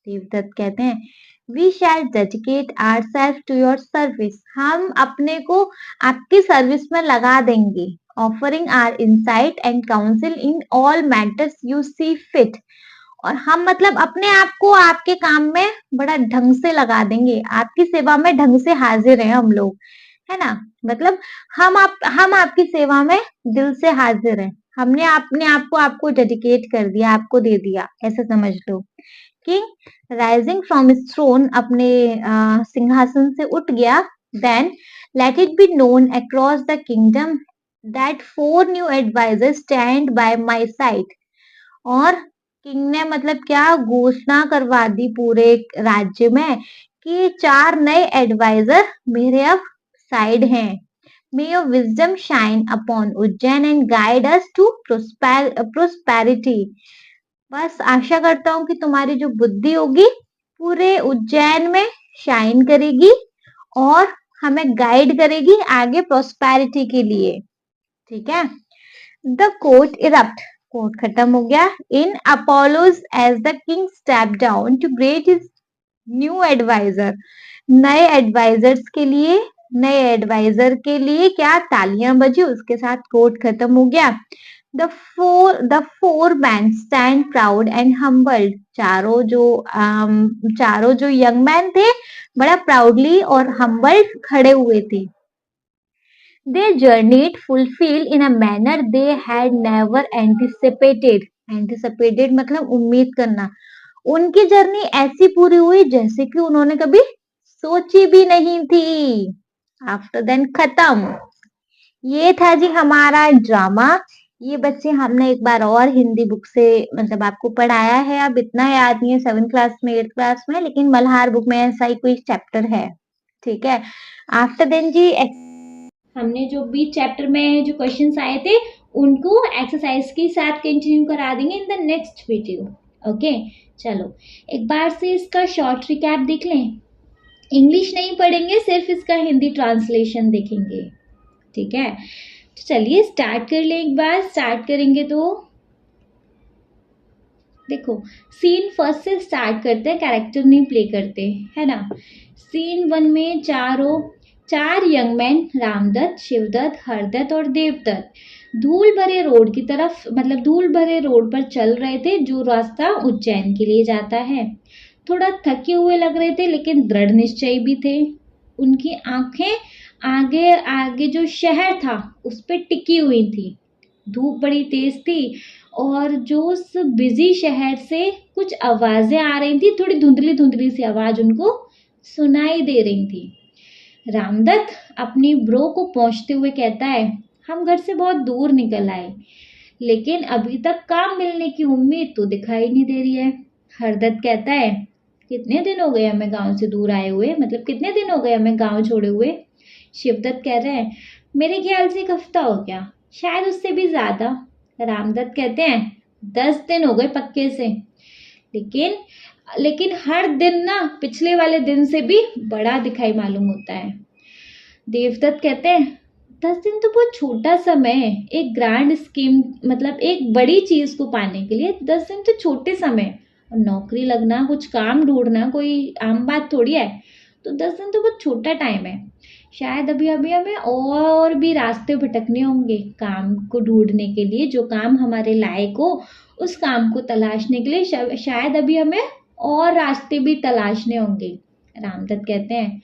देवदत्त कहते हैं we shall dedicate our self to your service, हम अपने को आपकी सर्विस में लगा देंगे। Offering our insight and council in all matters you see fit, और हम मतलब अपने आप को आपके काम में बड़ा ढंग से लगा देंगे, आपकी सेवा में ढंग से हाजिर हैं हम लोग, है ना। मतलब हम आपकी सेवा में दिल से हाजिर हैं, हमने अपने आप को आपको डेडिकेट कर दिया, आपको दे दिया, ऐसा समझ लो। King rising from his throne, अपने सिंहासन से उठ गया। Then let it be known across the kingdom that four new advisers stand by my side, और किंग ने मतलब क्या घोषणा करवा दी पूरे राज्य में कि चार नए एडवाइजर मेरे अब साइड हैं। May your wisdom shine upon Ujjain and guide us to prosperity. बस आशा करता हूँ कि तुम्हारी जो बुद्धि होगी पूरे उज्जैन में शाइन करेगी और हमें गाइड करेगी आगे प्रोस्पेरिटी के लिए, ठीक है। द कोर्ट इरप्ट, कोर्ट खत्म हो गया। In applause as the king step down to greet his new adviser, नए एडवाइजर्स के लिए, नए एडवाइजर के लिए क्या तालियां बजी, उसके साथ कोर्ट खत्म हो गया। The four man stand proud and humbled, चारों जो यंग मैन थे बड़ा प्राउडली और हम्बल्ड खड़े हुए थे। They journeyed fulfilled in a manner they had never anticipated. Anticipated मतलब उम्मीद करना। उनकी जर्नी ऐसी पूरी हुई जैसे कि उन्होंने कभी सोची भी नहीं थी। आफ्टर देन खत्म। ये था जी हमारा ड्रामा। ये बच्चे हमने एक बार और हिंदी बुक से मतलब आपको पढ़ाया है। अब इतना याद नहीं है 7th क्लास में 8th क्लास में, लेकिन मल्हार बुक में ऐसा ही कोई चैप्टर है। ठीक है। आफ्टर देन जी हमने जो भी चैप्टर में जो क्वेश्चंस आए थे उनको एक्सरसाइज के साथ कंटिन्यू करा देंगे in the next video. Okay, चलो एक बार से इसका शॉर्ट रिकैप देख लें। इंग्लिश नहीं पढ़ेंगे, सिर्फ इसका हिंदी ट्रांसलेशन देखेंगे। ठीक है, तो चलिए स्टार्ट कर लें। एक बार स्टार्ट करेंगे तो देखो, सीन फर्स्ट से स्टार्ट करते हैं, कैरेक्टर नहीं प्ले करते, है ना। सीन 1 में चार यंग मैन रामदत्त, शिवदत्त, हरदत्त और देवदत्त धूल भरे रोड की तरफ मतलब धूल भरे रोड पर चल रहे थे जो रास्ता उज्जैन के लिए जाता है। थोड़ा थके हुए लग रहे थे लेकिन दृढ़ निश्चय भी थे। उनकी आंखें आगे आगे जो शहर था उस पर टिकी हुई थी। धूप बड़ी तेज थी और जो उस बिजी शहर से कुछ आवाजें आ रही थी, थोड़ी धुंधली धुंधली सी आवाज उनको सुनाई दे रही थी। रामदत्त अपनी ब्रो को पहुंचते हुए कहता है, हम घर से बहुत दूर निकल आए लेकिन अभी तक काम मिलने की उम्मीद तो दिखाई नहीं दे रही है। हरदत्त कहता है, कितने दिन हो गए हमें गांव से दूर आए हुए, मतलब कितने दिन हो गए हमें गांव छोड़े हुए। शिवदत्त कह रहे हैं, मेरे ख्याल से 1 हफ्ता हो गया, शायद उससे भी ज्यादा। रामदत्त कहते हैं, 10 दिन हो गए पक्के से, लेकिन लेकिन हर दिन ना पिछले वाले दिन से भी बड़ा दिखाई मालूम होता है। देवदत्त कहते हैं, 10 दिन तो बहुत छोटा समय है एक ग्रैंड स्कीम मतलब एक बड़ी चीज को पाने के लिए। 10 दिन तो छोटे समय, और नौकरी लगना, कुछ काम ढूंढना कोई आम बात थोड़ी है। तो 10 दिन तो बहुत छोटा टाइम है। शायद अभी अभी हमें और भी रास्ते भटकने होंगे काम को ढूंढने के लिए, जो काम हमारे लायक हो उस काम को तलाशने के लिए शायद अभी हमें और रास्ते भी तलाशने होंगे। रामदत्त कहते हैं,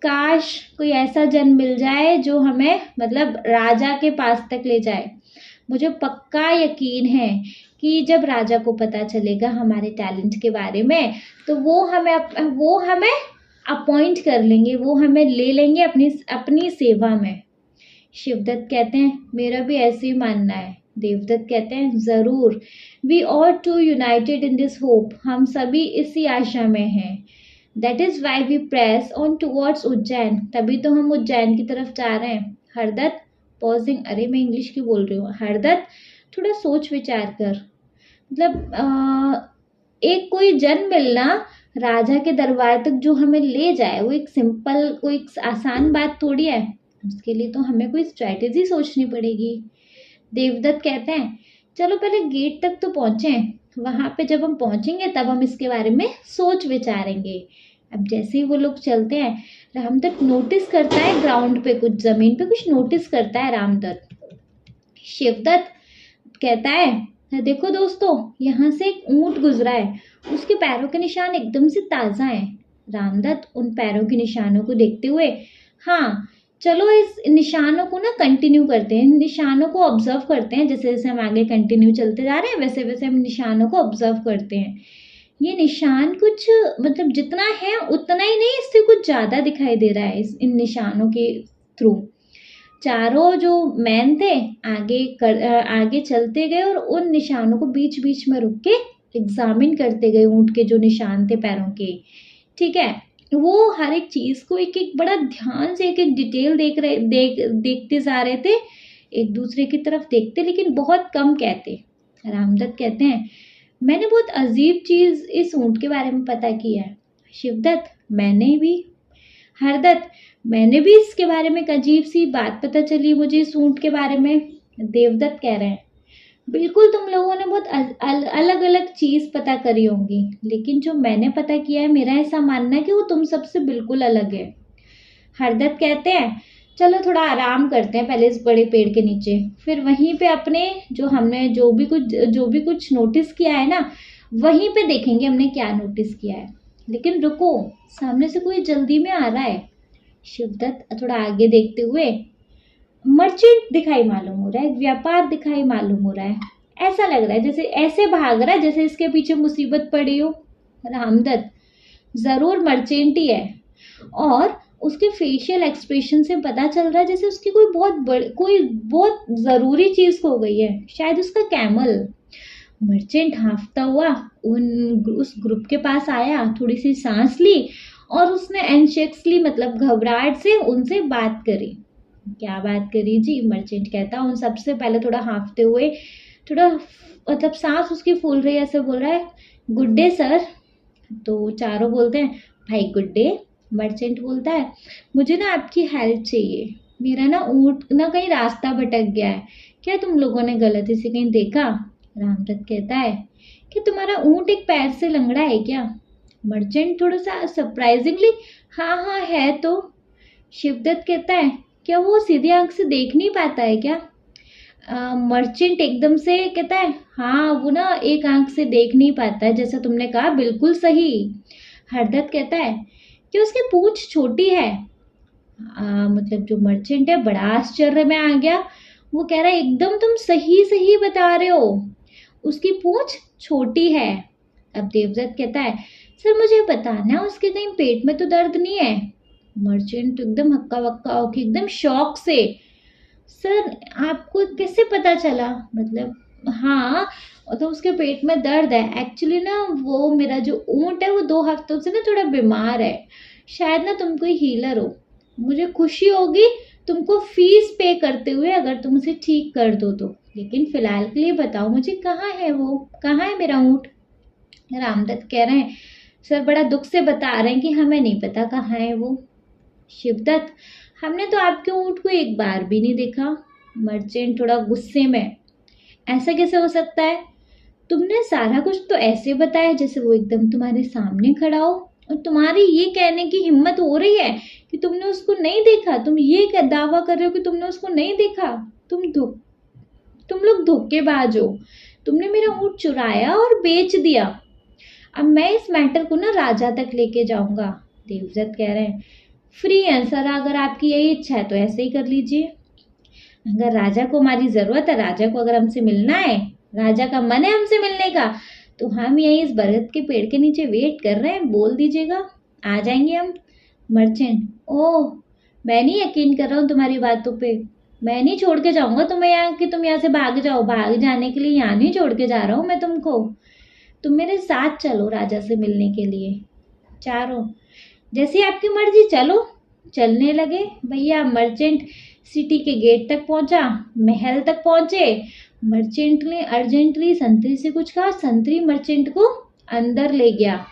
काश कोई ऐसा जन मिल जाए जो हमें मतलब राजा के पास तक ले जाए। मुझे पक्का यकीन है कि जब राजा को पता चलेगा हमारे टैलेंट के बारे में तो वो हमें अपॉइंट कर लेंगे, वो हमें ले लेंगे अपनी सेवा में। शिवदत्त कहते हैं, मेरा भी ऐसे ही मानना है। देवदत्त कहते हैं, जरूर, we all too united in this hope, हम सभी इसी आशा में हैं। That is why we press on towards Ujjain, तभी तो हम उज्जैन की तरफ जा रहे हैं। हरदत्त पॉजिंग, अरे मैं इंग्लिश की बोल रही हूँ। हरदत्त, थोड़ा सोच विचार कर, मतलब एक कोई जन मिलना राजा के दरबार तक जो हमें ले जाए वो एक सिंपल कोई आसान बात थोड़ी है। उसके लिए तो हमें कोई स्ट्रैटेजी सोचनी पड़ेगी। देवदत्त कहते हैं, चलो पहले गेट तक तो पहुंचे, वहां पे जब हम पहुंचेंगे तब हम इसके बारे में सोच विचारेंगे। अब जैसे ही वो लोग चलते हैं, रामदत्त नोटिस करता है ग्राउंड पे कुछ, जमीन पे कुछ नोटिस करता है रामदत्त। शिवदत्त कहता है, देखो दोस्तों, यहाँ से एक ऊंट गुजरा है, उसके पैरों के निशान एकदम से ताजा हैं। रामदत्त उन पैरों के निशानों को देखते हुए, हाँ चलो इस निशानों को ना कंटिन्यू करते हैं, इन निशानों को ऑब्जर्व करते हैं, जैसे जैसे हम आगे कंटिन्यू चलते जा रहे हैं वैसे वैसे हम निशानों को ऑब्जर्व करते हैं। ये निशान कुछ मतलब जितना है उतना ही नहीं, इससे कुछ ज्यादा दिखाई दे रहा है इन निशानों के थ्रू। चारों जो मैन थे आगे चलते गए और उन निशानों को बीच बीच में रुक के एग्जामिन करते गए, ऊंट के जो निशान थे पैरों के। ठीक है, वो हर एक चीज को एक एक बड़ा ध्यान से एक एक डिटेल देखते जा रहे थे, एक दूसरे की तरफ देखते लेकिन बहुत कम कहते। रामदत्त कहते हैं, मैंने बहुत अजीब चीज इस ऊंट के बारे में पता किया है। शिवदत्त, मैंने भी। हरदत्त, मैंने भी इसके बारे में एक अजीब सी बात पता चली मुझे इस ऊंट के बारे में। देवदत्त कह रहे हैं, बिल्कुल तुम लोगों ने बहुत अलग अलग चीज पता करी होंगी, लेकिन जो मैंने पता किया है मेरा ऐसा मानना है कि वो तुम सबसे बिल्कुल अलग है। हरदत्त कहते हैं, चलो थोड़ा आराम करते हैं पहले इस बड़े पेड़ के नीचे, फिर वहीं पे अपने हमने जो भी कुछ नोटिस किया है ना वहीं पे देखेंगे हमने क्या नोटिस किया है। लेकिन रुको, सामने से कोई जल्दी में आ रहा है। शिवदत्त थोड़ा आगे देखते हुए, मर्चेंट दिखाई मालूम हो रहा है, व्यापार दिखाई मालूम हो रहा है। ऐसा लग रहा है जैसे ऐसे भाग रहा है जैसे इसके पीछे मुसीबत पड़ी हो। रामदत्त जरूर मर्चेंट ही है। और उसके फेशियल एक्सप्रेशन से पता चल रहा है जैसे उसकी कोई बहुत जरूरी चीज हो गई है, शायद उसका कैमल। मर्चेंट हाँफता हुआ उस ग्रुप के पास आया, थोड़ी सी सांस ली और उसने एंशियसली मतलब घबराहट से उनसे बात करी। क्या बात करी जी? मर्चेंट कहता उन सबसे पहले थोड़ा हाँफते हुए, थोड़ा मतलब सांस उसकी फूल रही है, ऐसे बोल रहा है, गुड डे सर। तो चारों बोलते हैं भाई गुड डे। मर्चेंट बोलता है मुझे ना आपकी हेल्प चाहिए, मेरा ना ऊँट ना कहीं रास्ता भटक गया है, क्या तुम लोगों ने गलती से कहीं देखा? रामदत्त कहता है कि तुम्हारा ऊँट एक पैर से लंगड़ा है क्या? मर्चेंट थोड़ा सा सरप्राइजिंगली हाँ हाँ है तो। शिवदत्त कहता है क्या वो सीधी आंख से देख नहीं पाता है क्या? मर्चेंट एकदम से कहता है हाँ वो ना एक आंख से देख नहीं पाता है, जैसा तुमने कहा बिल्कुल सही। हरदत्त कहता है कि उसकी पूंछ छोटी है। मतलब जो मर्चेंट है बड़ा आश्चर्य में आ गया। वो कह रहा है एकदम तुम सही सही बता रहे हो, उसकी पूंछ छोटी है। अब देवदत्त कहता है सर मुझे बताना उसके कहीं पेट में तो दर्द नहीं है? मर्चेंट एकदम हक्का बक्का होके एकदम शौक से सर आपको कैसे पता चला? मतलब हाँ तो उसके पेट में दर्द है एक्चुअली ना, वो मेरा जो ऊँट है वो 2 हफ्तों से ना थोड़ा बीमार है, शायद ना तुम कोई हीलर हो, मुझे खुशी होगी तुमको फीस पे करते हुए अगर तुम उसे ठीक कर दो तो, लेकिन फिलहाल के लिए बताओ मुझे कहाँ है वो, कहाँ है मेरा ऊँट? रामदत्त कह रहे हैं सर बड़ा दुख से बता रहे हैं कि हमें नहीं पता कहाँ है वो। शिवदत्त हमने तो आपके ऊँट को एक बार भी नहीं देखा। मर्चेंट थोड़ा गुस्से में ऐसा कैसे हो सकता है? तुमने सारा कुछ तो ऐसे बताया जैसे वो एकदम तुम्हारे सामने खड़ा हो, और तुम्हारी ये कहने की हिम्मत हो रही है कि तुमने उसको नहीं देखा। तुम ये दावा कर रहे हो कि तुमने उसको नहीं देखा। तुम लोग धोखेबाज हो। तुमने मेरा ऊँट चुराया और बेच दिया। अब मैं इस मैटर को ना राजा तक लेके जाऊंगा। देवदत्त कह रहे हैं फ्री आंसर, अगर आपकी यही इच्छा है तो ऐसे ही कर लीजिए। अगर राजा को हमारी जरूरत है, राजा को अगर हमसे मिलना है, राजा का मन है हमसे मिलने का, तो हम यही इस बरगद के पेड़ के नीचे वेट कर रहे हैं, बोल दीजिएगा आ जाएंगे हम। मर्चेंट ओह मैं नहीं यकीन कर रहा हूँ तुम्हारी बातों पे, मैं नहीं छोड़ के जाऊंगा तुम्हें यहाँ कि तुम यहाँ से भाग जाओ, भाग जाने के लिए यहाँ नहीं छोड़ के जा रहा हूँ मैं तुमको, तुम मेरे साथ चलो राजा से मिलने के लिए। चारों जैसी आपकी मर्जी चलो। चलने लगे भैया। मर्चेंट सिटी के गेट तक पहुंचा, महल तक पहुंचे। मर्चेंट ने अर्जेंटली संतरी से कुछ कहा, संतरी मर्चेंट को अंदर ले गया।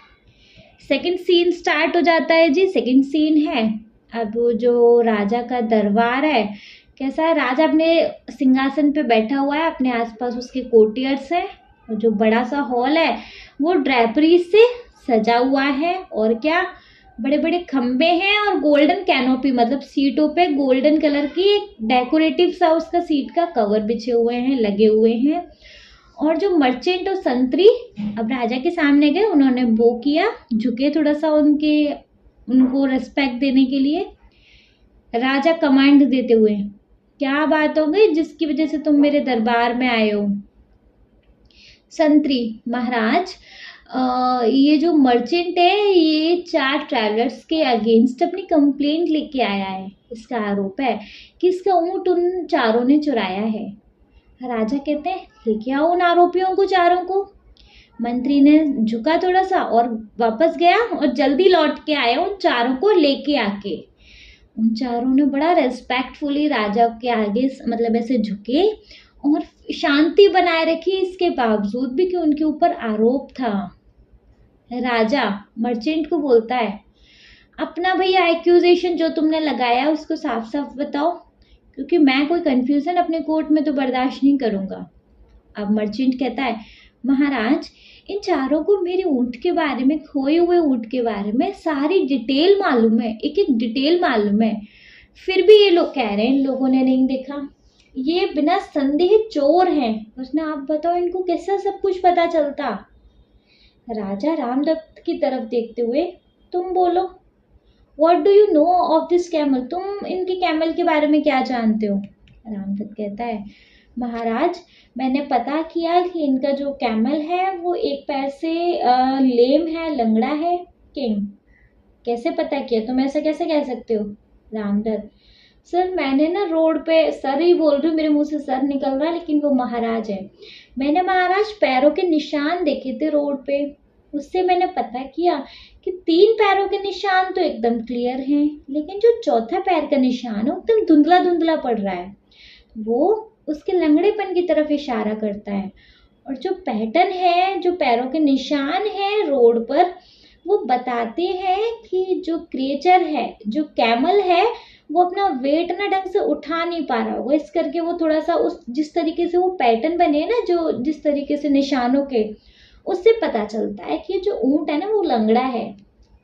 सेकंड सीन स्टार्ट हो जाता है जी। सेकंड सीन है अब वो जो राजा का दरबार है, कैसा है, राजा अपने सिंहासन पे बैठा हुआ है, अपने आसपास उसके कोर्टियर्स हैं, और जो बड़ा सा हॉल है वो ड्रेपरी से सजा हुआ है, और क्या बड़े बड़े खंबे हैं और गोल्डन कैनोपी, मतलब सीटों पे गोल्डन कलर की एक डेकोरेटिव सा उसका सीट का कवर बिछे हुए हैं, लगे हुए हैं। और जो मर्चेंट और संतरी अब राजा के सामने गए, उन्होंने वो किया, झुके थोड़ा सा उनको रेस्पेक्ट देने के लिए। राजा कमांड देते हुए क्या बात हो गई जिसकी वजह से तुम मेरे दरबार में आए हो? संतरी महाराज ये जो मर्चेंट है ये 4 ट्रैवलर्स के अगेंस्ट अपनी कंप्लेंट लेके आया है। इसका आरोप है कि इसका ऊँट उन चारों ने चुराया है। राजा कहते हैं लेके आओ उन आरोपियों को, चारों को। मंत्री ने झुका थोड़ा सा और वापस गया और जल्दी लौट के आया उन चारों को लेके आके। उन चारों ने बड़ा रेस्पेक्टफुली राजा के आगे मतलब ऐसे झुके और शांति बनाए रखी, इसके बावजूद भी कि उनके ऊपर आरोप था। राजा मर्चेंट को बोलता है अपना भैया एक्यूजेशन जो तुमने लगाया उसको साफ साफ बताओ, क्योंकि मैं कोई कंफ्यूजन अपने कोर्ट में तो बर्दाश्त नहीं करूंगा। अब मर्चेंट कहता है महाराज इन चारों को मेरे ऊँट के बारे में, खोए हुए ऊँट के बारे में सारी डिटेल मालूम है, एक एक डिटेल मालूम है, फिर भी ये लोग कह रहे हैं इन लोगों ने नहीं देखा, ये बिना संदेह चोर हैं। उसने आप बताओ इनको कैसा सब कुछ पता चलता? राजा रामदत्त की तरफ देखते हुए तुम बोलो, what do you know of this camel, तुम इनके कैमल के बारे में क्या जानते हो? रामदत्त कहता है, महाराज मैंने पता किया कि इनका जो कैमल है वो एक पैर से लेम है, लंगड़ा है। किंग, कैसे पता किया, तुम ऐसा कैसे कह सकते हो? रामदत्त, सर मैंने ना रोड पे, सर ही बोल रही हूँ, मेरे मुंह से सर निकल रहा है, लेकिन वो महाराज है। मैंने महाराज पैरों के निशान देखे थे रोड पे, उससे मैंने पता किया कि 3 पैरों के निशान तो एकदम क्लियर हैं, लेकिन जो चौथा पैर का निशान है एकदम धुंधला धुंधला पड़ रहा है। वो उसके लंगड़ेपन की तरफ इशारा करता है। और जो पैटर्न है, जो पैरों के निशान हैं रोड पर, वो बताते हैं कि जो क्रिएचर है, जो कैमल है, वो अपना वेट ना ढंग से उठा नहीं पा रहा होगा। इस करके वो थोड़ा सा उस जिस तरीके से वो पैटर्न बने हैं ना, जो जिस तरीके से निशानों के, उससे पता चलता है कि जो ऊंट है ना वो लंगड़ा है।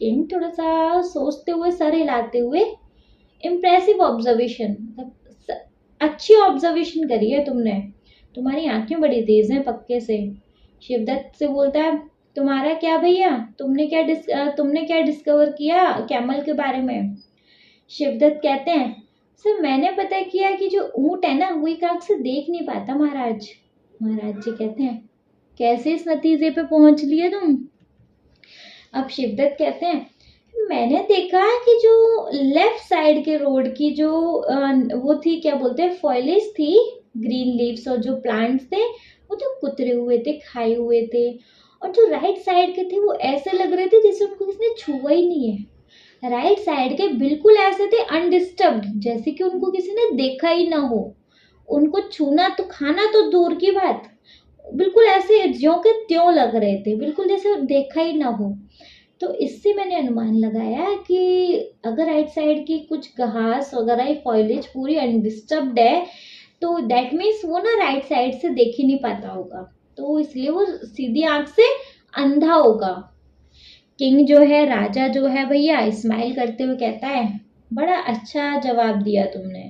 किंग थोड़ा सा सोचते हुए, सर हिलाते हुए, इम्प्रेसिव ऑब्जर्वेशन, अच्छी ऑब्जर्वेशन करी है तुमने, तुम्हारी आंखें बड़ी तेज हैं पक्के से। शिवदत्त से बोलता है, तुम्हारा क्या भैया, तुमने क्या डिस्कवर किया कैमल के बारे में? शिवदत्त कहते हैं, सर मैंने पता किया कि जो ऊंट है ना वो एक आंख से देख नहीं पाता महाराज। महाराज जी कहते हैं, कैसे इस नतीजे पे पहुंच लिए तुम? अब शिवदत्त कहते हैं, मैंने देखा कि जो लेफ्ट साइड के रोड की जो वो थी, क्या बोलते हैं, फॉइलेज थी, ग्रीन लीव्स और जो प्लांट्स थे वो तो कुतरे हुए थे, खाए हुए थे। और जो राइट साइड के थे वो ऐसे लग रहे थे जैसे उनको किसी ने छुआ ही नहीं है। राइट साइड के बिल्कुल ऐसे थे अनडिस्टर्ब्ड, जैसे कि उनको किसी ने देखा ही ना हो। उनको छूना तो, खाना तो दूर की बात, बिल्कुल ऐसे ज्यों के त्यों लग रहे थे, बिल्कुल जैसे देखा ही ना हो। तो इससे मैंने अनुमान लगाया कि अगर राइट साइड की कुछ घास वगैरह फॉइलेज पूरी अनडिस्टर्ब्ड है, तो दैट मीन्स वो ना राइट साइड से देख ही नहीं पाता होगा, तो इसलिए वो सीधी आंख से अंधा होगा। किंग जो है, राजा जो है भैया, स्माइल करते हुए कहता है, बड़ा अच्छा जवाब दिया तुमने,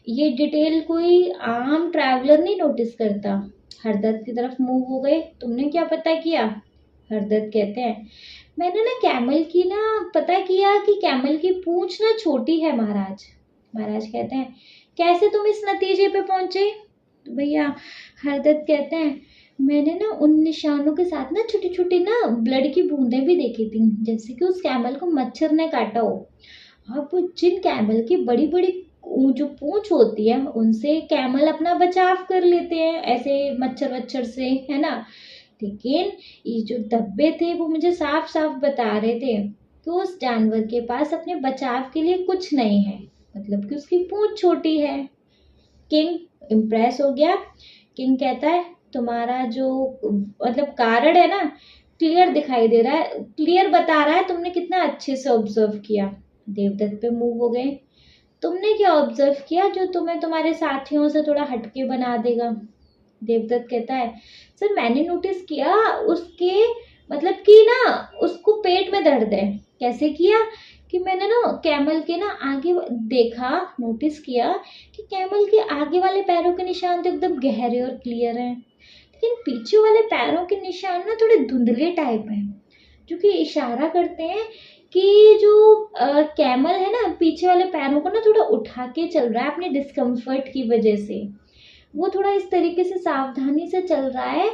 ये डिटेल कोई आम ट्रैवलर नहीं नोटिस करता। हरदत्त की तरफ मूव हो गए, तुमने क्या पता किया? हरदत्त कहते हैं, मैंने ना कैमल की ना पता किया कि कैमल की पूंछ ना छोटी है महाराज। महाराज कहते हैं, कैसे तुम इस नतीजे पे पहुंचे? तो भैया हरदत्त कहते हैं, मैंने ना उन निशानों के साथ ना छोटी छोटी ना ब्लड की बूंदें भी देखी थी, जैसे कि उस कैमल को मच्छर ने काटा हो। अब जिन कैमल की बड़ी बड़ी जो पूंछ होती है, उनसे कैमल अपना बचाव कर लेते हैं ऐसे मच्छर वच्छर से, है ना। लेकिन ये जो धब्बे थे वो मुझे साफ साफ बता रहे थे कि उस जानवर के पास अपने बचाव के लिए कुछ नहीं है, मतलब कि उसकी पूंछ छोटी है। किंग इम्प्रेस हो गया। किंग कहता है, तुम्हारा जो मतलब कारण है ना, क्लियर दिखाई दे रहा है, क्लियर बता रहा है तुमने कितना अच्छे से ऑब्जर्व किया। देवदत्त पे मूव हो गए, तुमने क्या ऑब्जर्व किया जो तुम्हें तुम्हारे साथियों से थोड़ा हटके बना देगा? देवदत्त कहता है, सर मैंने नोटिस किया उसके, मतलब कि ना उसको पेट में दर्द है। कैसे किया? कि मैंने ना कैमल के ना आगे देखा, नोटिस किया कि कैमल के आगे वाले पैरों के निशान तो एकदम गहरे और क्लियर हैं, लेकिन पीछे वाले पैरों के निशान ना थोड़े धुंधले टाइप हैं, जो कि इशारा करते हैं कि जो कैमल है ना, पीछे वाले पैरों को ना थोड़ा उठा के चल रहा है अपने डिस्कम्फर्ट की वजह से। वो थोड़ा इस तरीके से सावधानी से चल रहा है,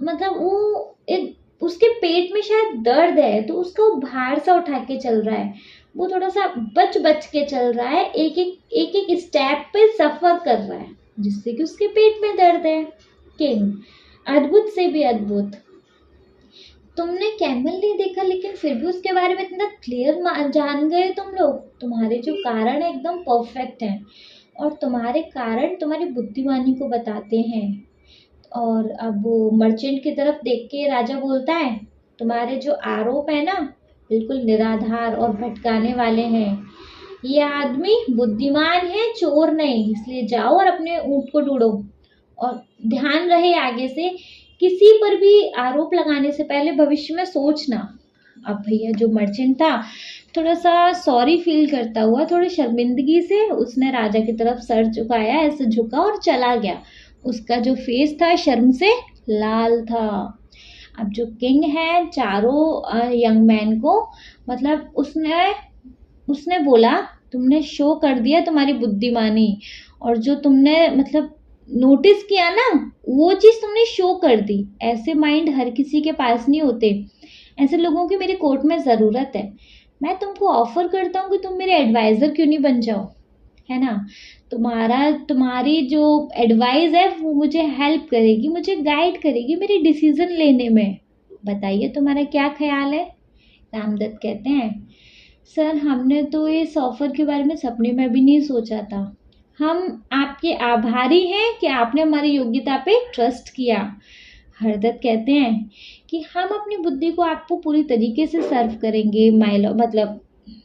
मतलब वो एक उसके पेट में शायद दर्द है, तो उसका वो भार सा उठा के चल रहा है, वो थोड़ा सा बच बच के चल रहा है, एक एक स्टेप पे सफर कर रहा है, जिससे कि उसके पेट में दर्द है। किंग, अद्भुत से भी अद्भुत, तुमने कैमल नहीं देखा लेकिन फिर भी उसके बारे में इतना क्लियर जान गए तुम लोग। तुम्हारे जो कारण है एकदम परफेक्ट हैं, और तुम्हारे कारण तुम्हारी बुद्धिमानी को बताते हैं। और अब वो मर्चेंट की तरफ देख के राजा बोलता है, तुम्हारे जो आरोप है ना बिल्कुल निराधार और भटकाने वाले हैं। ये आदमी बुद्धिमान है, चोर नहीं, इसलिए जाओ और अपने ऊँट को ढूंढो, और ध्यान रहे आगे से किसी पर भी आरोप लगाने से पहले भविष्य में सोचना। अब भैया जो मर्चेंट था थोड़ा सा सॉरी फील करता हुआ, थोड़ी शर्मिंदगी से उसने राजा की तरफ सर झुकाया, ऐसे झुका और चला गया। उसका जो फेस था शर्म से लाल था। अब जो किंग है चारों यंग मैन को, मतलब उसने बोला तुमने शो कर दिया तुम्हारी बुद्धिमानी, और जो तुमने मतलब नोटिस किया ना वो चीज़ तुमने शो कर दी। ऐसे माइंड हर किसी के पास नहीं होते, ऐसे लोगों की मेरे कोर्ट में ज़रूरत है। मैं तुमको ऑफर करता हूँ कि तुम मेरे एडवाइज़र क्यों नहीं बन जाओ, है ना। तुम्हारी जो एडवाइस है वो मुझे हेल्प करेगी, मुझे गाइड करेगी मेरी डिसीजन लेने में। बताइए तुम्हारा क्या ख्याल है। रामदत्त कहते हैं, सर हमने तो इस ऑफर के बारे में सपने में भी नहीं सोचा था। हम आपके आभारी हैं कि आपने हमारी योग्यता पे ट्रस्ट किया। हरदत्त कहते हैं कि हम अपनी बुद्धि को आपको पूरी तरीके से सर्व करेंगे मतलब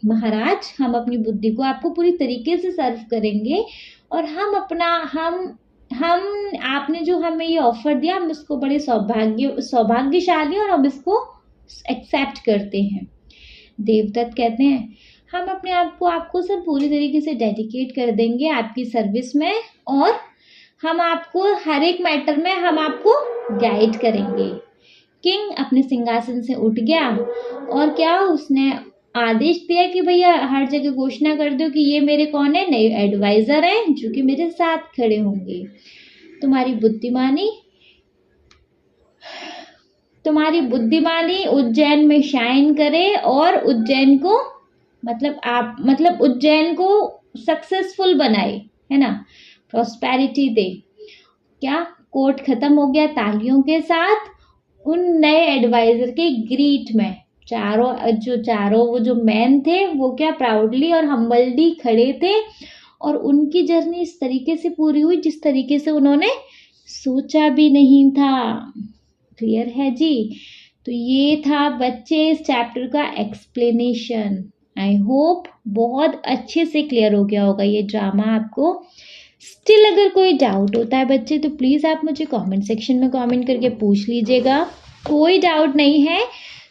महाराज, हम अपनी बुद्धि को आपको पूरी तरीके से सर्व करेंगे, और हम आपने जो हमें ये ऑफर दिया हम इसको बड़े सौभाग्यशाली और हम इसको एक्सेप्ट करते हैं। देवदत्त कहते हैं, हम अपने आप को आपको सर पूरी तरीके से डेडिकेट कर देंगे आपकी सर्विस में, और हम आपको हर एक मैटर में हम आपको गाइड करेंगे। किंग अपने सिंहासन से उठ गया और क्या उसने आदेश दिया कि भैया हर जगह घोषणा कर दो कि ये मेरे कौन है, नए एडवाइजर हैं जो कि मेरे साथ खड़े होंगे। तुम्हारी बुद्धिमानी उज्जैन में शाइन करे और उज्जैन को उज्जैन को सक्सेसफुल बनाए, है ना, प्रॉस्पेरिटी दे। क्या कोर्ट खत्म हो गया तालियों के साथ। उन नए एडवाइजर के ग्रीट में चारों वो जो मैन थे वो क्या प्राउडली और हम्बलली खड़े थे, और उनकी जर्नी इस तरीके से पूरी हुई जिस तरीके से उन्होंने सोचा भी नहीं था। क्लियर है जी। तो ये था बच्चे इस चैप्टर का एक्सप्लेनेशन। आई होप बहुत अच्छे से क्लियर हो गया होगा ये ड्रामा आपको। स्टिल अगर कोई डाउट होता है बच्चे तो प्लीज़ आप मुझे कमेंट सेक्शन में कमेंट करके पूछ लीजिएगा। कोई डाउट नहीं है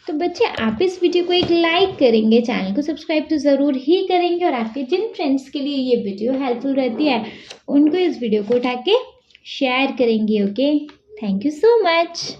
तो बच्चे आप इस वीडियो को एक लाइक करेंगे, चैनल को सब्सक्राइब तो ज़रूर ही करेंगे, और आपके जिन फ्रेंड्स के लिए ये वीडियो हेल्पफुल रहती है उनको इस वीडियो को उठा के शेयर करेंगे। Okay, thank you so much.